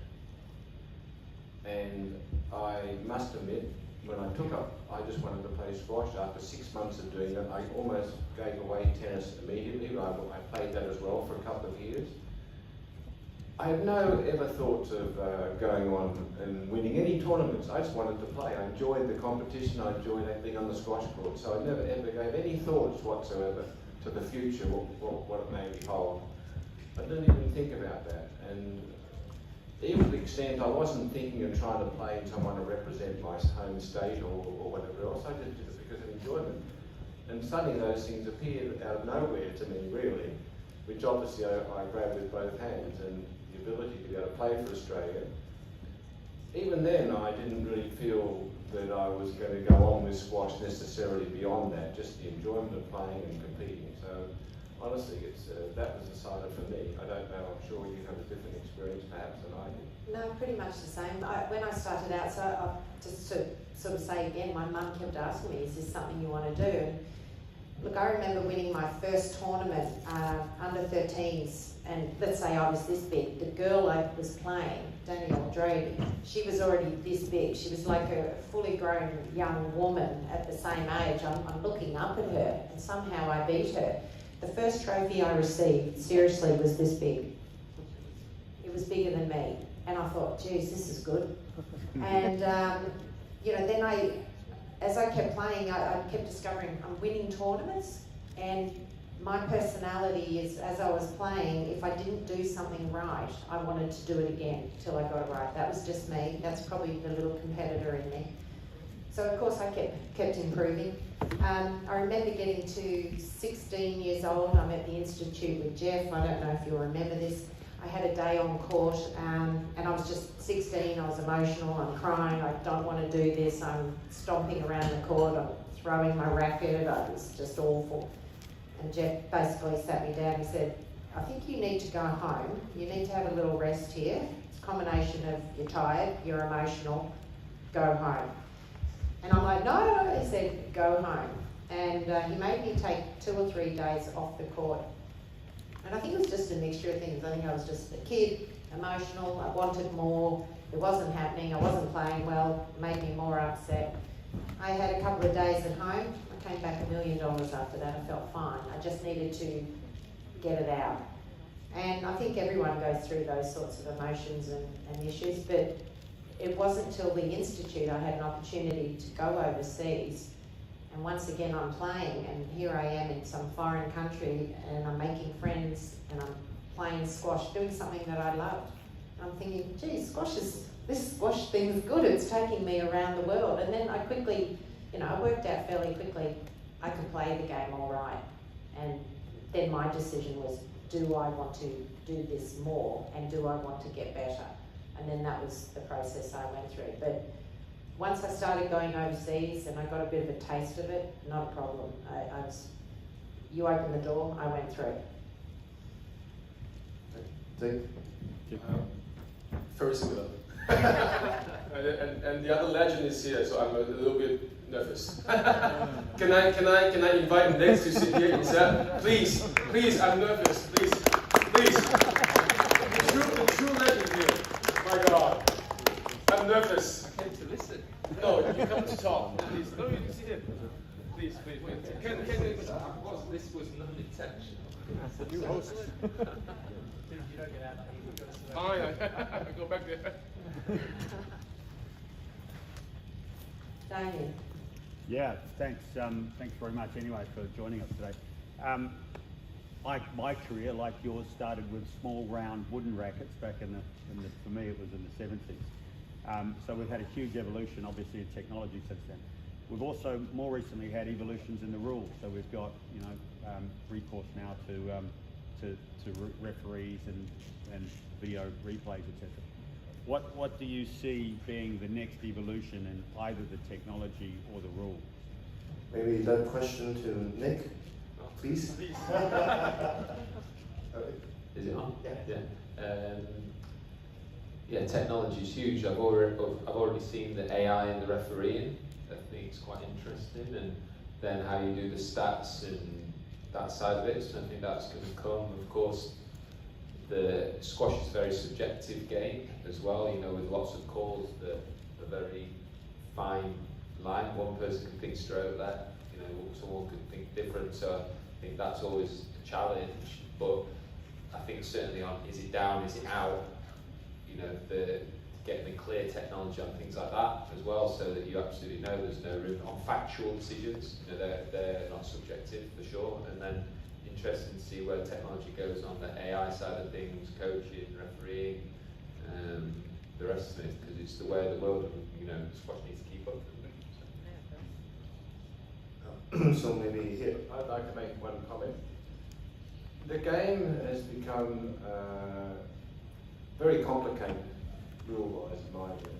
And I must admit, when I took up, I just wanted to play squash. After 6 months of doing it, I almost gave away tennis immediately. I played that as well for a couple of years. I had no ever thoughts of going on and winning any tournaments. I just wanted to play. I enjoyed the competition. I enjoyed being on the squash court. So I never ever gave any thoughts whatsoever to the future, what it may hold. I didn't even think about that. And even to the extent I wasn't thinking of trying to play and someone to represent my home state or whatever else. I just did it because of enjoyment. And suddenly those things appeared out of nowhere to me, really, which obviously I grabbed with both hands. And the ability to be able to play for Australia. Even then, I didn't really feel that I was going to go on with squash necessarily beyond that, just the enjoyment of playing and competing. So honestly, that was decided for me. I don't know, I'm sure you have a different experience perhaps than I did. No, pretty much the same. When I started out, just to sort of say again, my mum kept asking me, is this something you want to do? And look, I remember winning my first tournament, under 13s, and let's say I was this big. The girl I was playing, Danielle Drady, she was already this big. She was like a fully grown young woman at the same age. I'm looking up at her, and somehow I beat her. The first trophy I received, seriously, was this big. It was bigger than me. And I thought, geez, this is good. And, then as I kept playing, I kept discovering I'm winning tournaments. And my personality is, as I was playing, if I didn't do something right, I wanted to do it again till I got it right. That was just me. That's probably the little competitor in me. So of course I kept improving. I remember getting to 16 years old. I'm at the Institute with Jeff. I don't know if you'll remember this. I had a day on court, and I was just 16. I was emotional. I'm crying. I don't want to do this. I'm stomping around the court. I'm throwing my racket. It was just awful. And Jeff basically sat me down and said, I think you need to go home. You need to have a little rest here. It's a combination of you're tired, you're emotional, go home. And I'm like, no. He said, go home. And he made me take 2 or 3 days off the court. And I think it was just a mixture of things. I think I was just a kid, emotional, I wanted more, it wasn't happening, I wasn't playing well, it made me more upset. I had a couple of days at home. I came back $1 million after that. I felt fine. I just needed to get it out. And I think everyone goes through those sorts of emotions and issues, but it wasn't till the Institute I had an opportunity to go overseas. And once again, I'm playing, and here I am in some foreign country, and I'm making friends, and I'm playing squash, doing something that I loved. And I'm thinking, geez, this squash thing's good. It's taking me around the world. And then I quickly, I worked out fairly quickly, I could play the game all right. And then my decision was, do I want to do this more, and do I want to get better? And then that was the process I went through. But once I started going overseas and I got a bit of a taste of it, not a problem. You open the door, I went through. Dave? Very similar. and the other legend is here, so I'm a little bit nervous. Can I invite Nick to sit here instead? Please, I'm nervous. Please. The true legend here. My God, I'm nervous. I came to listen. No, you come to talk. Please, no, you sit here. Please. Can This was non-intentional. You host. You don't get out. Fine, I go back there. Damien. Yeah, thanks. Thanks very much anyway for joining us today. My career, like yours, started with small round wooden rackets back for me it was in the 70s. So we've had a huge evolution obviously in technology since then. We've also more recently had evolutions in the rules. So we've got recourse now to referees and video replays, etc. What do you see being the next evolution in either the technology or the rules? Maybe that question to Nick, please. Is it on? Yeah. Yeah, technology is huge. I've already seen the AI and the refereeing. I think it's quite interesting, and then how you do the stats and that side of it. So I think that's going to come. Of course, the squash is a very subjective game as well. You know, with lots of calls that are very fine line. One person can think stroke that. You know, someone could think different. So I think that's always a challenge. But I think certainly on is it down, is it out? You know, getting the clear technology on things like that as well, so that you absolutely know there's no room on factual decisions. You know, they're not subjective for sure. And then interesting to see where technology goes on the AI side of things, coaching, refereeing, the rest of it, because it's the way of the world, and you know, squash needs to keep up. So maybe here. I'd like to make one comment. The game has become very complicated rule-wise, in my view.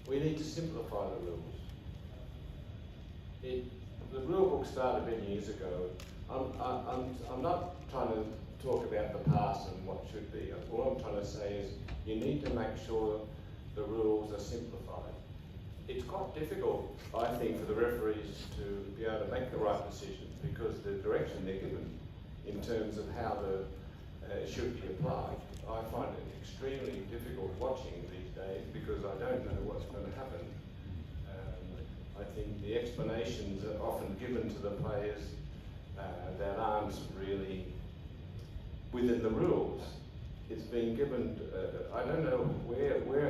We need to simplify the rules. The rule book started many years ago. I'm not trying to talk about the past and what should be. All I'm trying to say is you need to make sure the rules are simplified. It's quite difficult, I think, for the referees to be able to make the right decisions because the direction they're given in terms of how it should be applied. I find it extremely difficult watching these days because I don't know what's going to happen. I think the explanations are often given to the players that aren't really within the rules. It's been given, I don't know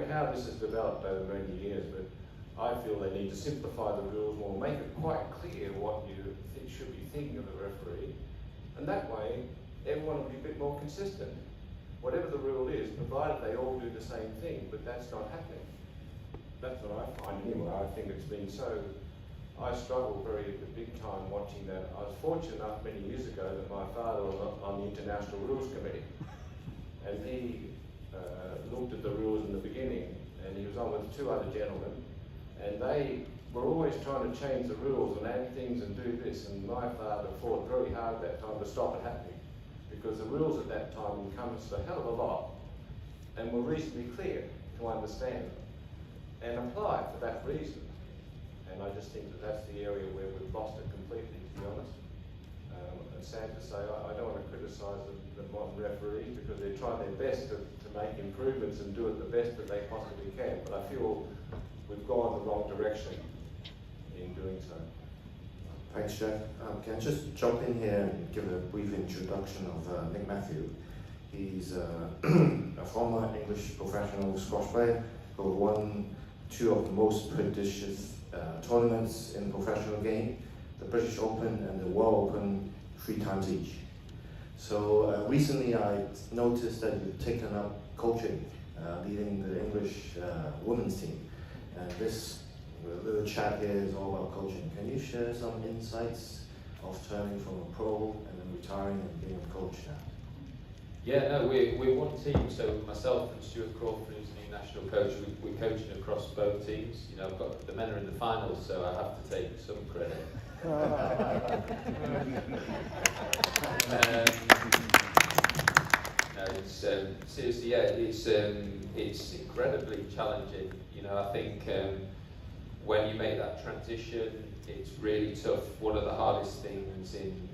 how this has developed over many years, but I feel they need to simplify the rules more, make it quite clear what you should be thinking of the referee, and that way everyone will be a bit more consistent. Whatever the rule is, provided they all do the same thing, but that's not happening. That's what I find anyway. I think it's been so, I struggle very big time watching that. I was fortunate enough many years ago that my father was on the International Rules Committee, and he looked at the rules in the beginning, and he was on with two other gentlemen, and they were always trying to change the rules and add things and do this, and my father fought very hard at that time to stop it happening, because the rules at that time encompassed a hell of a lot and were reasonably clear to understand and apply for that reason. And I just think that that's the area where we've lost it completely, to be honest. It's sad to say, I don't want to criticise the modern referees because they're trying their best to make improvements and do it the best that they possibly can, but I feel we've gone the wrong direction in doing so. Thanks, Jeff. Can I just jump in here and give a brief introduction of Nick Matthew? He's a former English professional squash player who won two of the most prestigious tournaments in the professional game, the British Open and the World Open, 3 times each. So recently I noticed that you've taken up coaching, leading the English women's team. And this little chat here is all about coaching. Can you share some insights of turning from a pro and then retiring and being a coach now? Yeah, no, we're one team. So myself and Stuart Crawford, who's the new national coach, we're coaching across both teams. You know, I've got the men are in the finals, so I have to take some credit. No, it's seriously, yeah, it's incredibly challenging. You know, I think when you make that transition, it's really tough. One of the hardest things in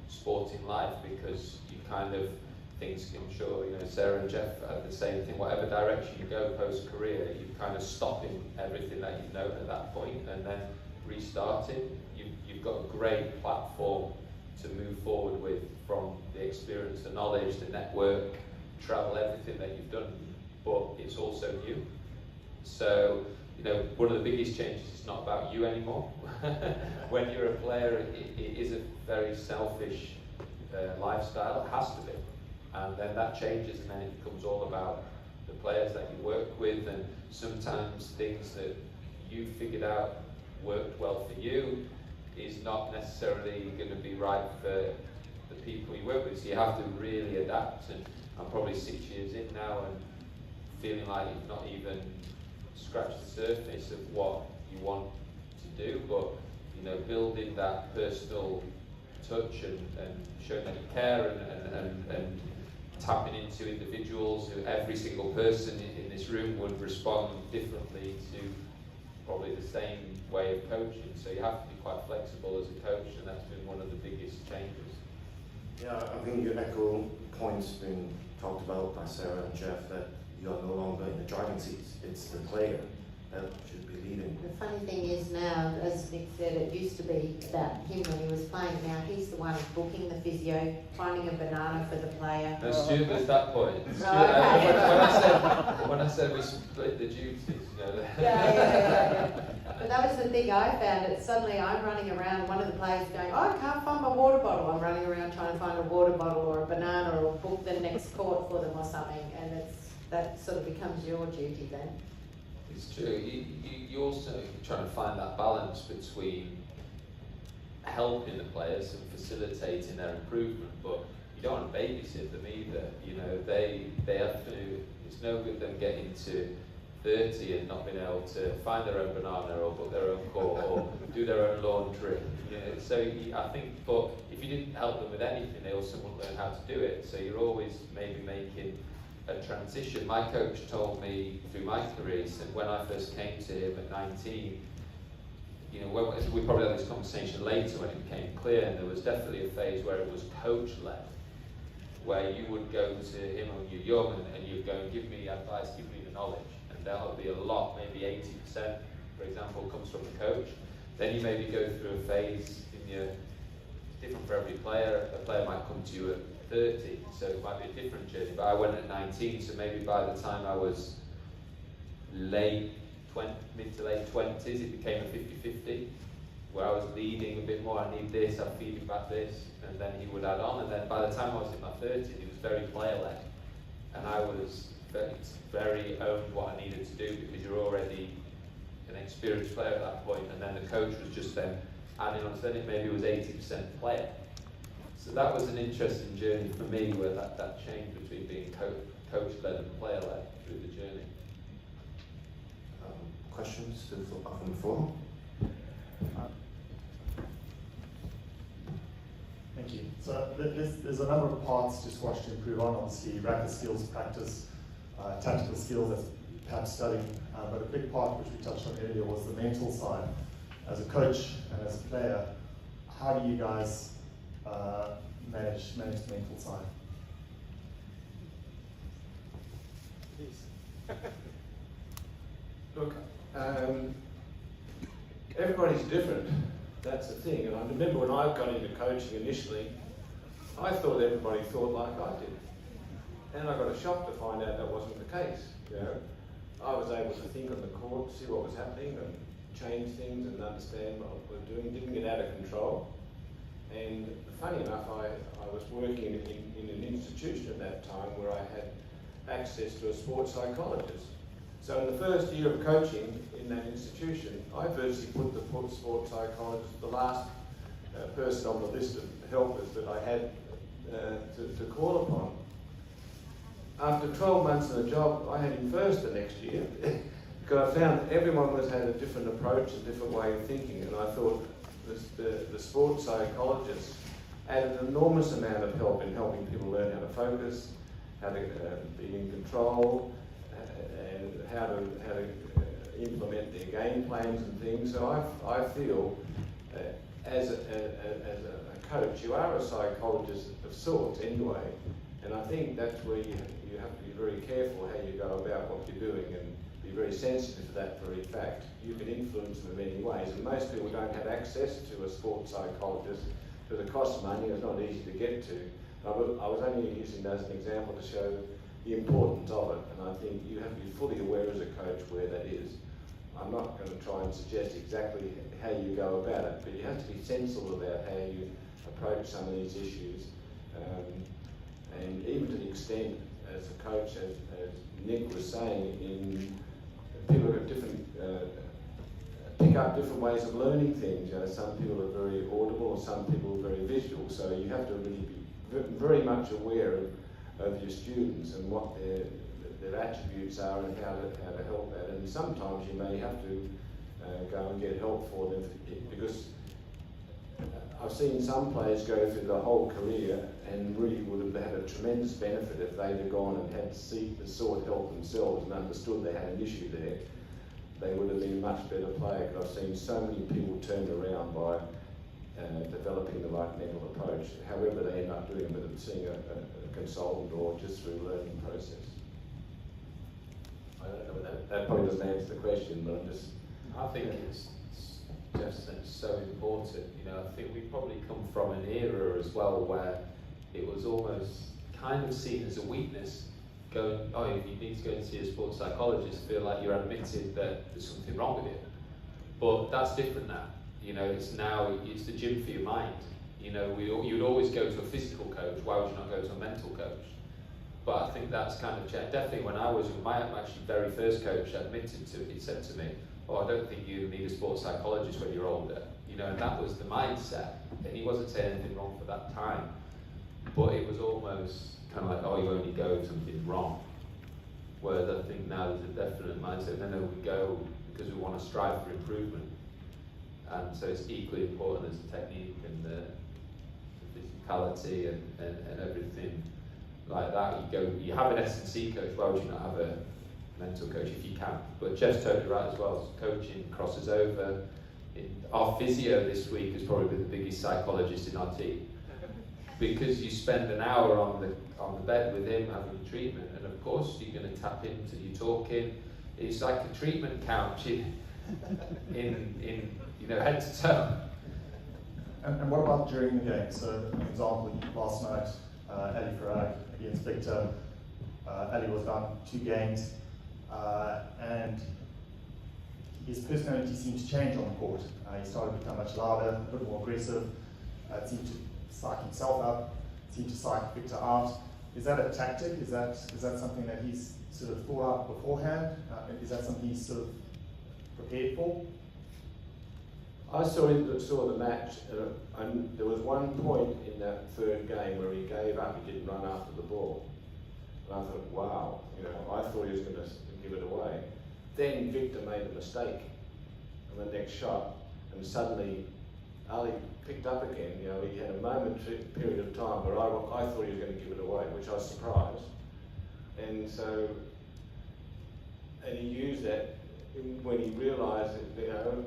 sporting life, because you kind of things, I'm sure, you know, Sarah and Jeff had the same thing. Whatever direction you go post-career, you're kind of stopping everything that you've known at that point and then restarting. You've got a great platform to move forward with from the experience, the knowledge, the network, travel, everything that you've done, but it's also you. So, you know, one of the biggest changes is not about you anymore. When you're a player, it is a very selfish lifestyle, it has to be. And then that changes, and then it becomes all about the players that you work with, and sometimes things that you figured out worked well for you is not necessarily going to be right for the people you work with. So you have to really adapt, and I'm probably 6 years in now and feeling like you've not even scratched the surface of what you want to do, but you know, building that personal touch and showing that you care and tapping into individuals. Who every single person in this room would respond differently to probably the same way of coaching. So you have to be quite flexible as a coach, and that's been one of the biggest changes. Yeah, I think you echo points being talked about by Sarah and Jeff, that you are no longer in the driving seats. It's the player that should be leading. The funny thing is now, as Nick said, it used to be about him when he was playing. Now he's the one booking the physio, finding a banana for the player. No, Stuart was that point. Stuart, Okay. when I said we split the duties, you know. Yeah. But that was the thing I found. It suddenly I'm running around, one of the players going, oh, I can't find my water bottle. I'm running around trying to find a water bottle or a banana or book the next court for them or something, and that sort of becomes your duty then. It's true. You also trying to find that balance between helping the players and facilitating their improvement, but you don't want to babysit them either. You know, they have to. It's no good them getting to 30 and not being able to find their own banana or book their own court or do their own laundry. You know, so I think, but if you didn't help them with anything, they also wouldn't learn how to do it. So you're always maybe making a transition. My coach told me through my career, he said when I first came to him at 19, you know, we probably had this conversation later when it became clear, and there was definitely a phase where it was coach-led, where you would go to him when you're young and you'd go and give me advice, give me the knowledge, and that'll be a lot, maybe 80%, for example, comes from the coach. Then you maybe go through a phase in your, different for every player, a player might come to you at 30, so it might be a different journey, but I went at 19, so maybe by the time I was mid to late 20s, it became a 50-50, where I was leading a bit more, I need this, I'm feeding back this, and then he would add on, and then by the time I was in my 30s, it was very player-led, and I was very owned what I needed to do, because you're already an experienced player at that point, and then the coach was just then adding on, so then it maybe was 80% player. So that was an interesting journey for me, where that change between being coach-led and player-led through the journey. Questions from the floor? Thank you. So there's a number of parts to squash to improve on. Obviously, racket skills, practice, tactical skills, that's perhaps studying. But a big part which we touched on earlier was the mental side. As a coach and as a player, how do you guys manage the mental side? Look, everybody's different. That's the thing. And I remember when I got into coaching initially, I thought everybody thought like I did. And I got a shock to find out that wasn't the case. You know, I was able to think on the court, see what was happening, and change things and understand what we were doing. Didn't get out of control. And funny enough, I was working in an institution at that time where I had access to a sports psychologist. So in the first year of coaching in that institution, I virtually put the sports psychologist, the last person on the list of helpers that I had to call upon. After 12 months in the job, I had him first the next year because I found everyone had a different approach, a different way of thinking, and I thought the sports psychologist added an enormous amount of help in helping people learn how to focus, how to be in control, and how to implement their game plans and things. So I feel as a coach, you are a psychologist of sorts anyway, and I think that's where you have to be very careful how you go about what you're doing and be very sensitive to that very fact. You can influence them in many ways, and most people don't have access to a sports psychologist because it costs money, it's not easy to get to. I was only using that as an example to show the importance of it, and I think you have to be fully aware as a coach where that is. I'm not going to try and suggest exactly how you go about it, but you have to be sensible about how you approach some of these issues, and even to the extent, as a coach, as Nick was saying, people have different, pick up different ways of learning things. You know, some people are very audible, and some people are very visual, so you have to really be very much aware of your students and what their attributes are and how to help that. And sometimes you may have to go and get help for them, because I've seen some players go through the whole career and really would have had a tremendous benefit if they'd have gone and had sought help themselves and understood they had an issue there. They would have been a much better player. Because I've seen so many people turned around by developing the right mental approach, however they end up doing it, whether it's seeing a consultant or just through a learning process. I don't know whether that probably doesn't answer the question, but I think it's just so important. You know, I think we probably come from an era as well where it was almost kind of seen as a weakness. Going, oh, if you need to go and see a sports psychologist, feel like you're admitted that there's something wrong with you. But that's different now. You know, it's the gym for your mind. You know, you'd always go to a physical coach. Why would you not go to a mental coach? But I think that's kind of changed. Definitely when I was my actually very first coach admitted to it, said to me, oh, I don't think you need a sports psychologist when you're older. You know, and that was the mindset. And he wasn't saying anything wrong for that time. But it was almost kind of like, oh, you only go if something's wrong. Whereas I think now there's a definite mindset. And then we go because we want to strive for improvement. And so it's equally important as the technique and the physicality and everything like that. You have an S&C coach, why would you not have a mental coach if you can? But Jeff's totally right as well. Coaching crosses over. Our physio this week has probably been the biggest psychologist in our team. Because you spend an hour on the bed with him having treatment, and of course you're going to tap into you talking. It's like a treatment couch in you know, head to toe. And what about during the game? So, an example, last night, Ali Farag against Victor. Ali was down 2 games, and his personality seemed to change on the court. He started to become much louder, a bit more aggressive, seemed to psych himself up, seemed to psych Victor out. Is that a tactic? Is that something that he's sort of thought out beforehand? Is that something he's sort of prepared for? I saw the match, and there was one point in that third game where he gave up. He didn't run after the ball, and I thought, wow, you know, I thought he was going to give it away. Then Victor made a mistake on the next shot, and suddenly Ali picked up again. You know, he had a momentary period of time where I thought he was going to give it away, which I was surprised, and he used that when he realised that, you know.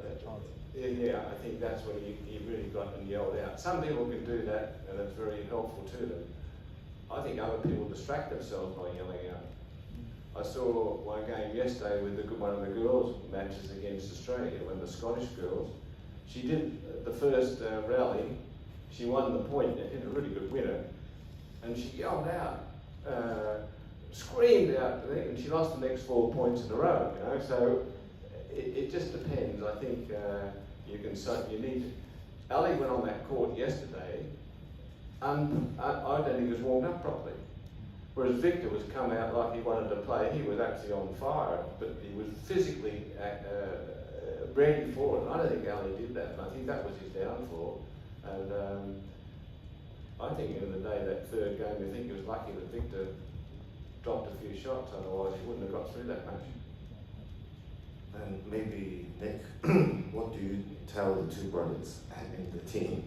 Yeah, I think that's when he really got and yelled out. Some people can do that, and it's very helpful to them. I think other people distract themselves by yelling out. I saw one game yesterday with one of the girls' matches against Australia, when the Scottish girls, she did the first rally, she won the point, and hit a really good winner, and she yelled out, screamed out, and she lost the next 4 points in a row. You know, so it just depends. I think you need. Ali went on that court yesterday, and I don't think he was warmed up properly. Whereas Victor was come out like he wanted to play. He was actually on fire, but he was physically ready for it. I don't think Ali did that, and I think that was his downfall. And I think at the end of the day, that third game, I think he was lucky that Victor dropped a few shots. Otherwise, he wouldn't have got through that match. And maybe, Nick, what do you tell the two brothers in the team?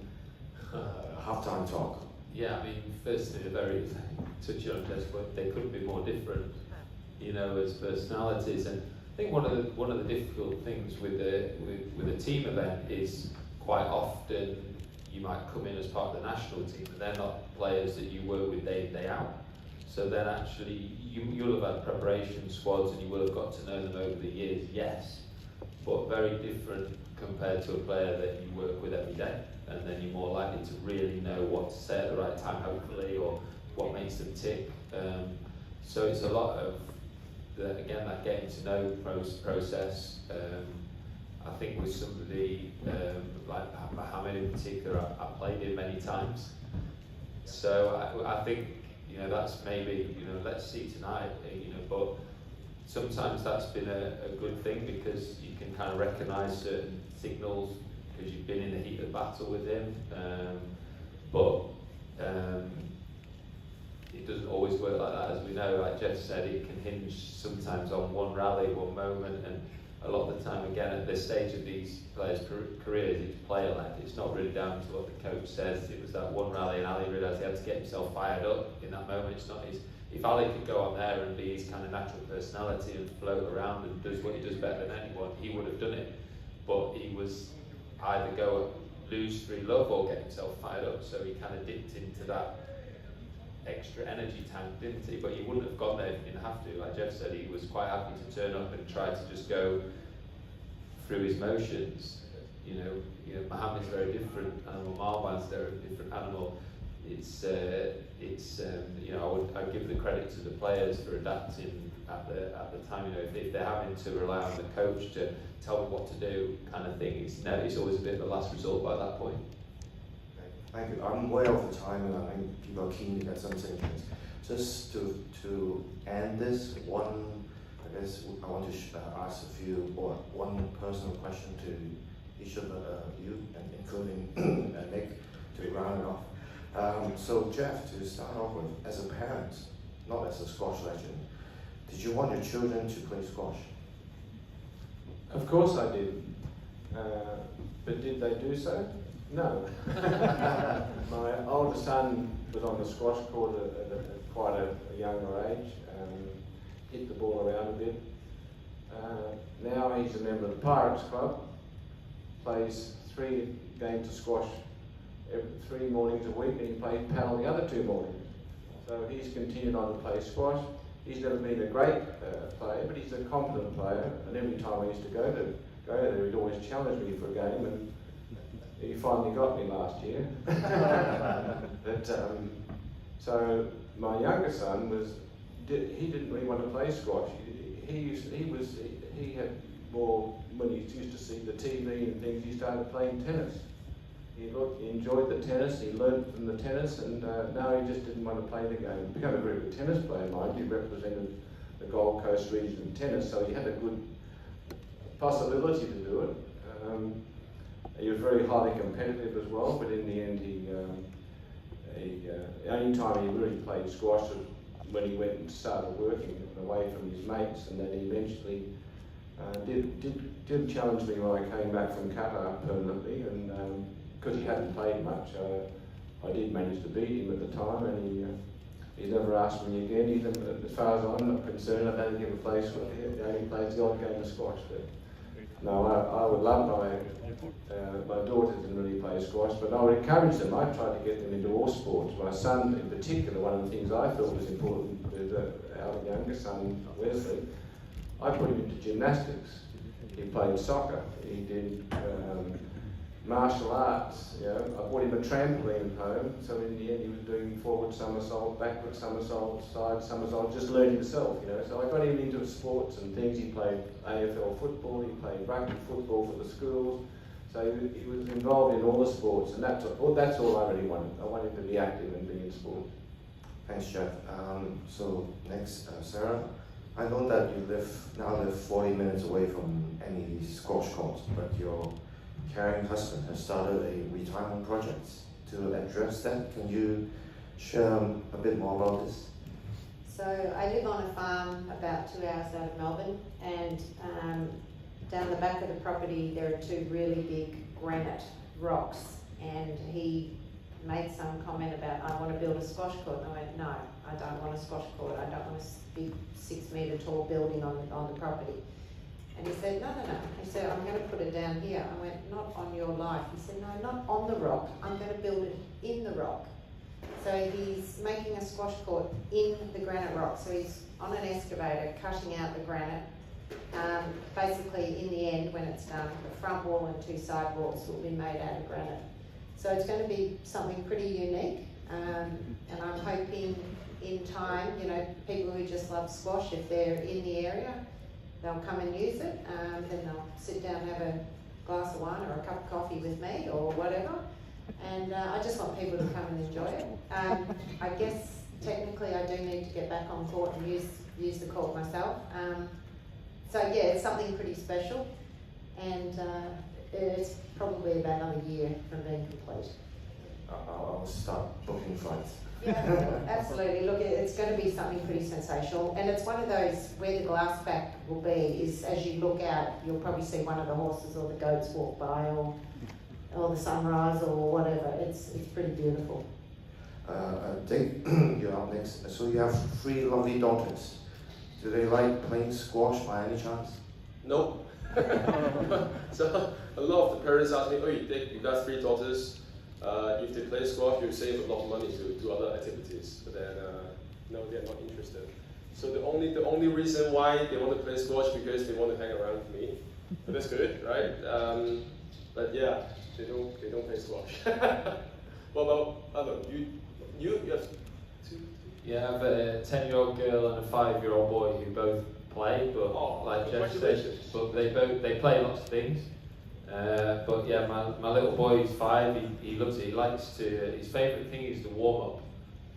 Halftime talk. Yeah, I mean, firstly, they're very touchy on this, but they couldn't be more different, you know, as personalities. And I think one of the difficult things with a team event is quite often you might come in as part of the national team, and they're not players that you work with day in, day out. So then actually you'll have had preparation squads and you will have got to know them over the years, yes, but very different compared to a player that you work with every day. And then you're more likely to really know what to say at the right time, hopefully, or what makes them tick. So it's a lot of, that getting to know process. I think with somebody like Mohammed in particular, I played him many times. So I think, you know, that's maybe, you know, let's see tonight, you know, but sometimes that's been a good thing because you can kind of recognise certain signals because you've been in the heat of battle with him. But it doesn't always work like that, as we know. Like Jeff said, it can hinge sometimes on one rally, one moment, and a lot of the time, again, at this stage of these players' careers, it's player-led. It's not really down to what the coach says. It was that one rally, and Ali realised he had to get himself fired up in that moment. It's not his. If Ali could go on there and be his kind of natural personality and float around and does what he does better than anyone, he would have done it. But he was either lose through love or get himself fired up. So he kind of dipped into that extra energy tank, didn't he? But he wouldn't have gone there if he didn't have to. Like Jeff said, he was quite happy to turn up and try to just go through his motions. You know, Mohammed's very different animal. Marwan's they're a different animal. It's you know, I give the credit to the players for adapting at the time. You know, if they're having to rely on the coach to tell them what to do, kind of thing, it's always a bit of a last resort by that point. Thank you. I'm way over time, and I think people are keen to get some things. Just to end this, I guess I want to ask one personal question to each of you, and including Nick, to round it off. So Jeff, to start off with, as a parent, not as a squash legend, did you want your children to play squash? Of course I did. But did they do so? No. My older son was on the squash court at quite a younger age, hit the ball around a bit. Now he's a member of the Pirates Club, plays 3 games of squash 3 mornings a week, and he plays paddle the other 2 mornings. So he's continued on to play squash. He's never been a great player, but he's a competent player, and every time I used to go there, he'd always challenge me for a game, and he finally got me last year. But, so my younger son he didn't really want to play squash. He had more, when he used to see the TV and things, he started playing tennis. He enjoyed the tennis, he learned from the tennis, and now he just didn't want to play the game. He became a very good tennis player, mind you. He represented the Gold Coast region in tennis, so he had a good possibility to do it. He was very highly competitive as well, but in the end, the only time he really played squash was when he went and started working away from his mates, and then he eventually did challenge me when I came back from Qatar permanently, and because he hadn't played much, I did manage to beat him at the time, and he never asked me again. As far as I'm not concerned, I don't give a place for it. He only plays the odd game of squash. But no, I would love my daughters didn't really play squash, but I would encourage them. I tried to get them into all sports. My son in particular, one of the things I thought was important with our younger son, Wesley, I put him into gymnastics. He played soccer, he did martial arts, you know. I bought him a trampoline home, so in the end he was doing forward somersault, backward somersault, side somersault, just learning himself, you know. So I got him into sports and things. He played AFL football, he played rugby football for the schools, so he was involved in all the sports, and that's all I really wanted. I wanted him to be active and be in sport. Thanks, Jeff. So next, Sarah. I know that you now live 40 minutes away from any of these squash courts, but your caring husband has started a retirement project to address that. Can you share a bit more about this? So I live on a farm about 2 hours out of Melbourne, and down the back of the property there are 2 really big granite rocks, and he made some comment about, I want to build a squash court, and I went, no, I don't want a squash court, I don't want a big 6 metre tall building on the property. And he said, no. He said, I'm going to put it down here. I went, not on your life. He said, no, not on the rock. I'm going to build it in the rock. So he's making a squash court in the granite rock. So he's on an excavator cutting out the granite. Basically, in the end, when it's done, the front wall and 2 side walls will be made out of granite. So it's going to be something pretty unique. And I'm hoping in time, you know, people who just love squash, if they're in the area, they'll come and use it, then they'll sit down and have a glass of wine or a cup of coffee with me or whatever. And I just want people to come and enjoy it. I guess technically I do need to get back on court and use the court myself. So yeah, it's something pretty special, and it's probably about another year from being complete. I'll start booking flights. Yeah, absolutely. Look, it's going to be something pretty sensational, and it's one of those where the glass back will be is as you look out, you'll probably see one of the horses or the goats walk by, or the sunrise or whatever. It's pretty beautiful. Dick, you're up next. So you have 3 lovely daughters. Do they like playing squash by any chance? No. So a lot of the parents ask me, "Oh, Dick, you got 3 daughters. If they play squash, you save a lot of money to do other activities." But then, no, they're not interested. So the only reason why they want to play squash because they want to hang around with me. But that's good, right? But yeah, they don't play squash. What about you have 2? Yeah, I have a 10-year-old girl and a 5-year-old boy who both play, but like Jeff said, but they play lots of things. But yeah, my little boy is 5. He loves it. He likes to. His favourite thing is the warm up.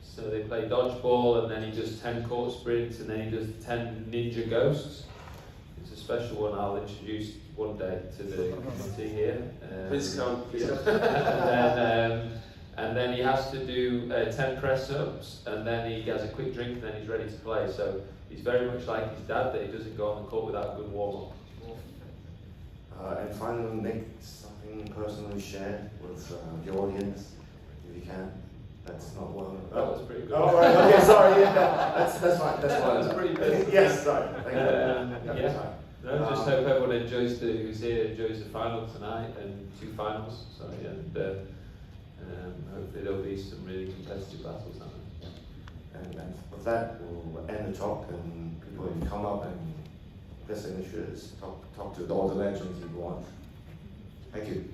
So they play dodgeball, and then he does 10 court sprints, and then he does 10 ninja ghosts. It's a special one I'll introduce one day to the community here. Please come. And then he has to do 10 press-ups, and then he has a quick drink, and then he's ready to play. So he's very much like his dad, that he doesn't go on the court without a good warm-up. And finally, Nick, something personally share with the audience, if you can. That's not one. That was pretty good. Oh, right. Okay, sorry. Yeah, that's fine. That's fine. That was pretty good. Yes, sorry. Thank you. Yeah. No, just hope everyone who's here enjoys the final tonight and 2 finals. Sorry, and hopefully there'll be some really competitive battles happening. And with that, we'll end the talk, and people can come up and listen to talk to all the legends if you want. Thank you.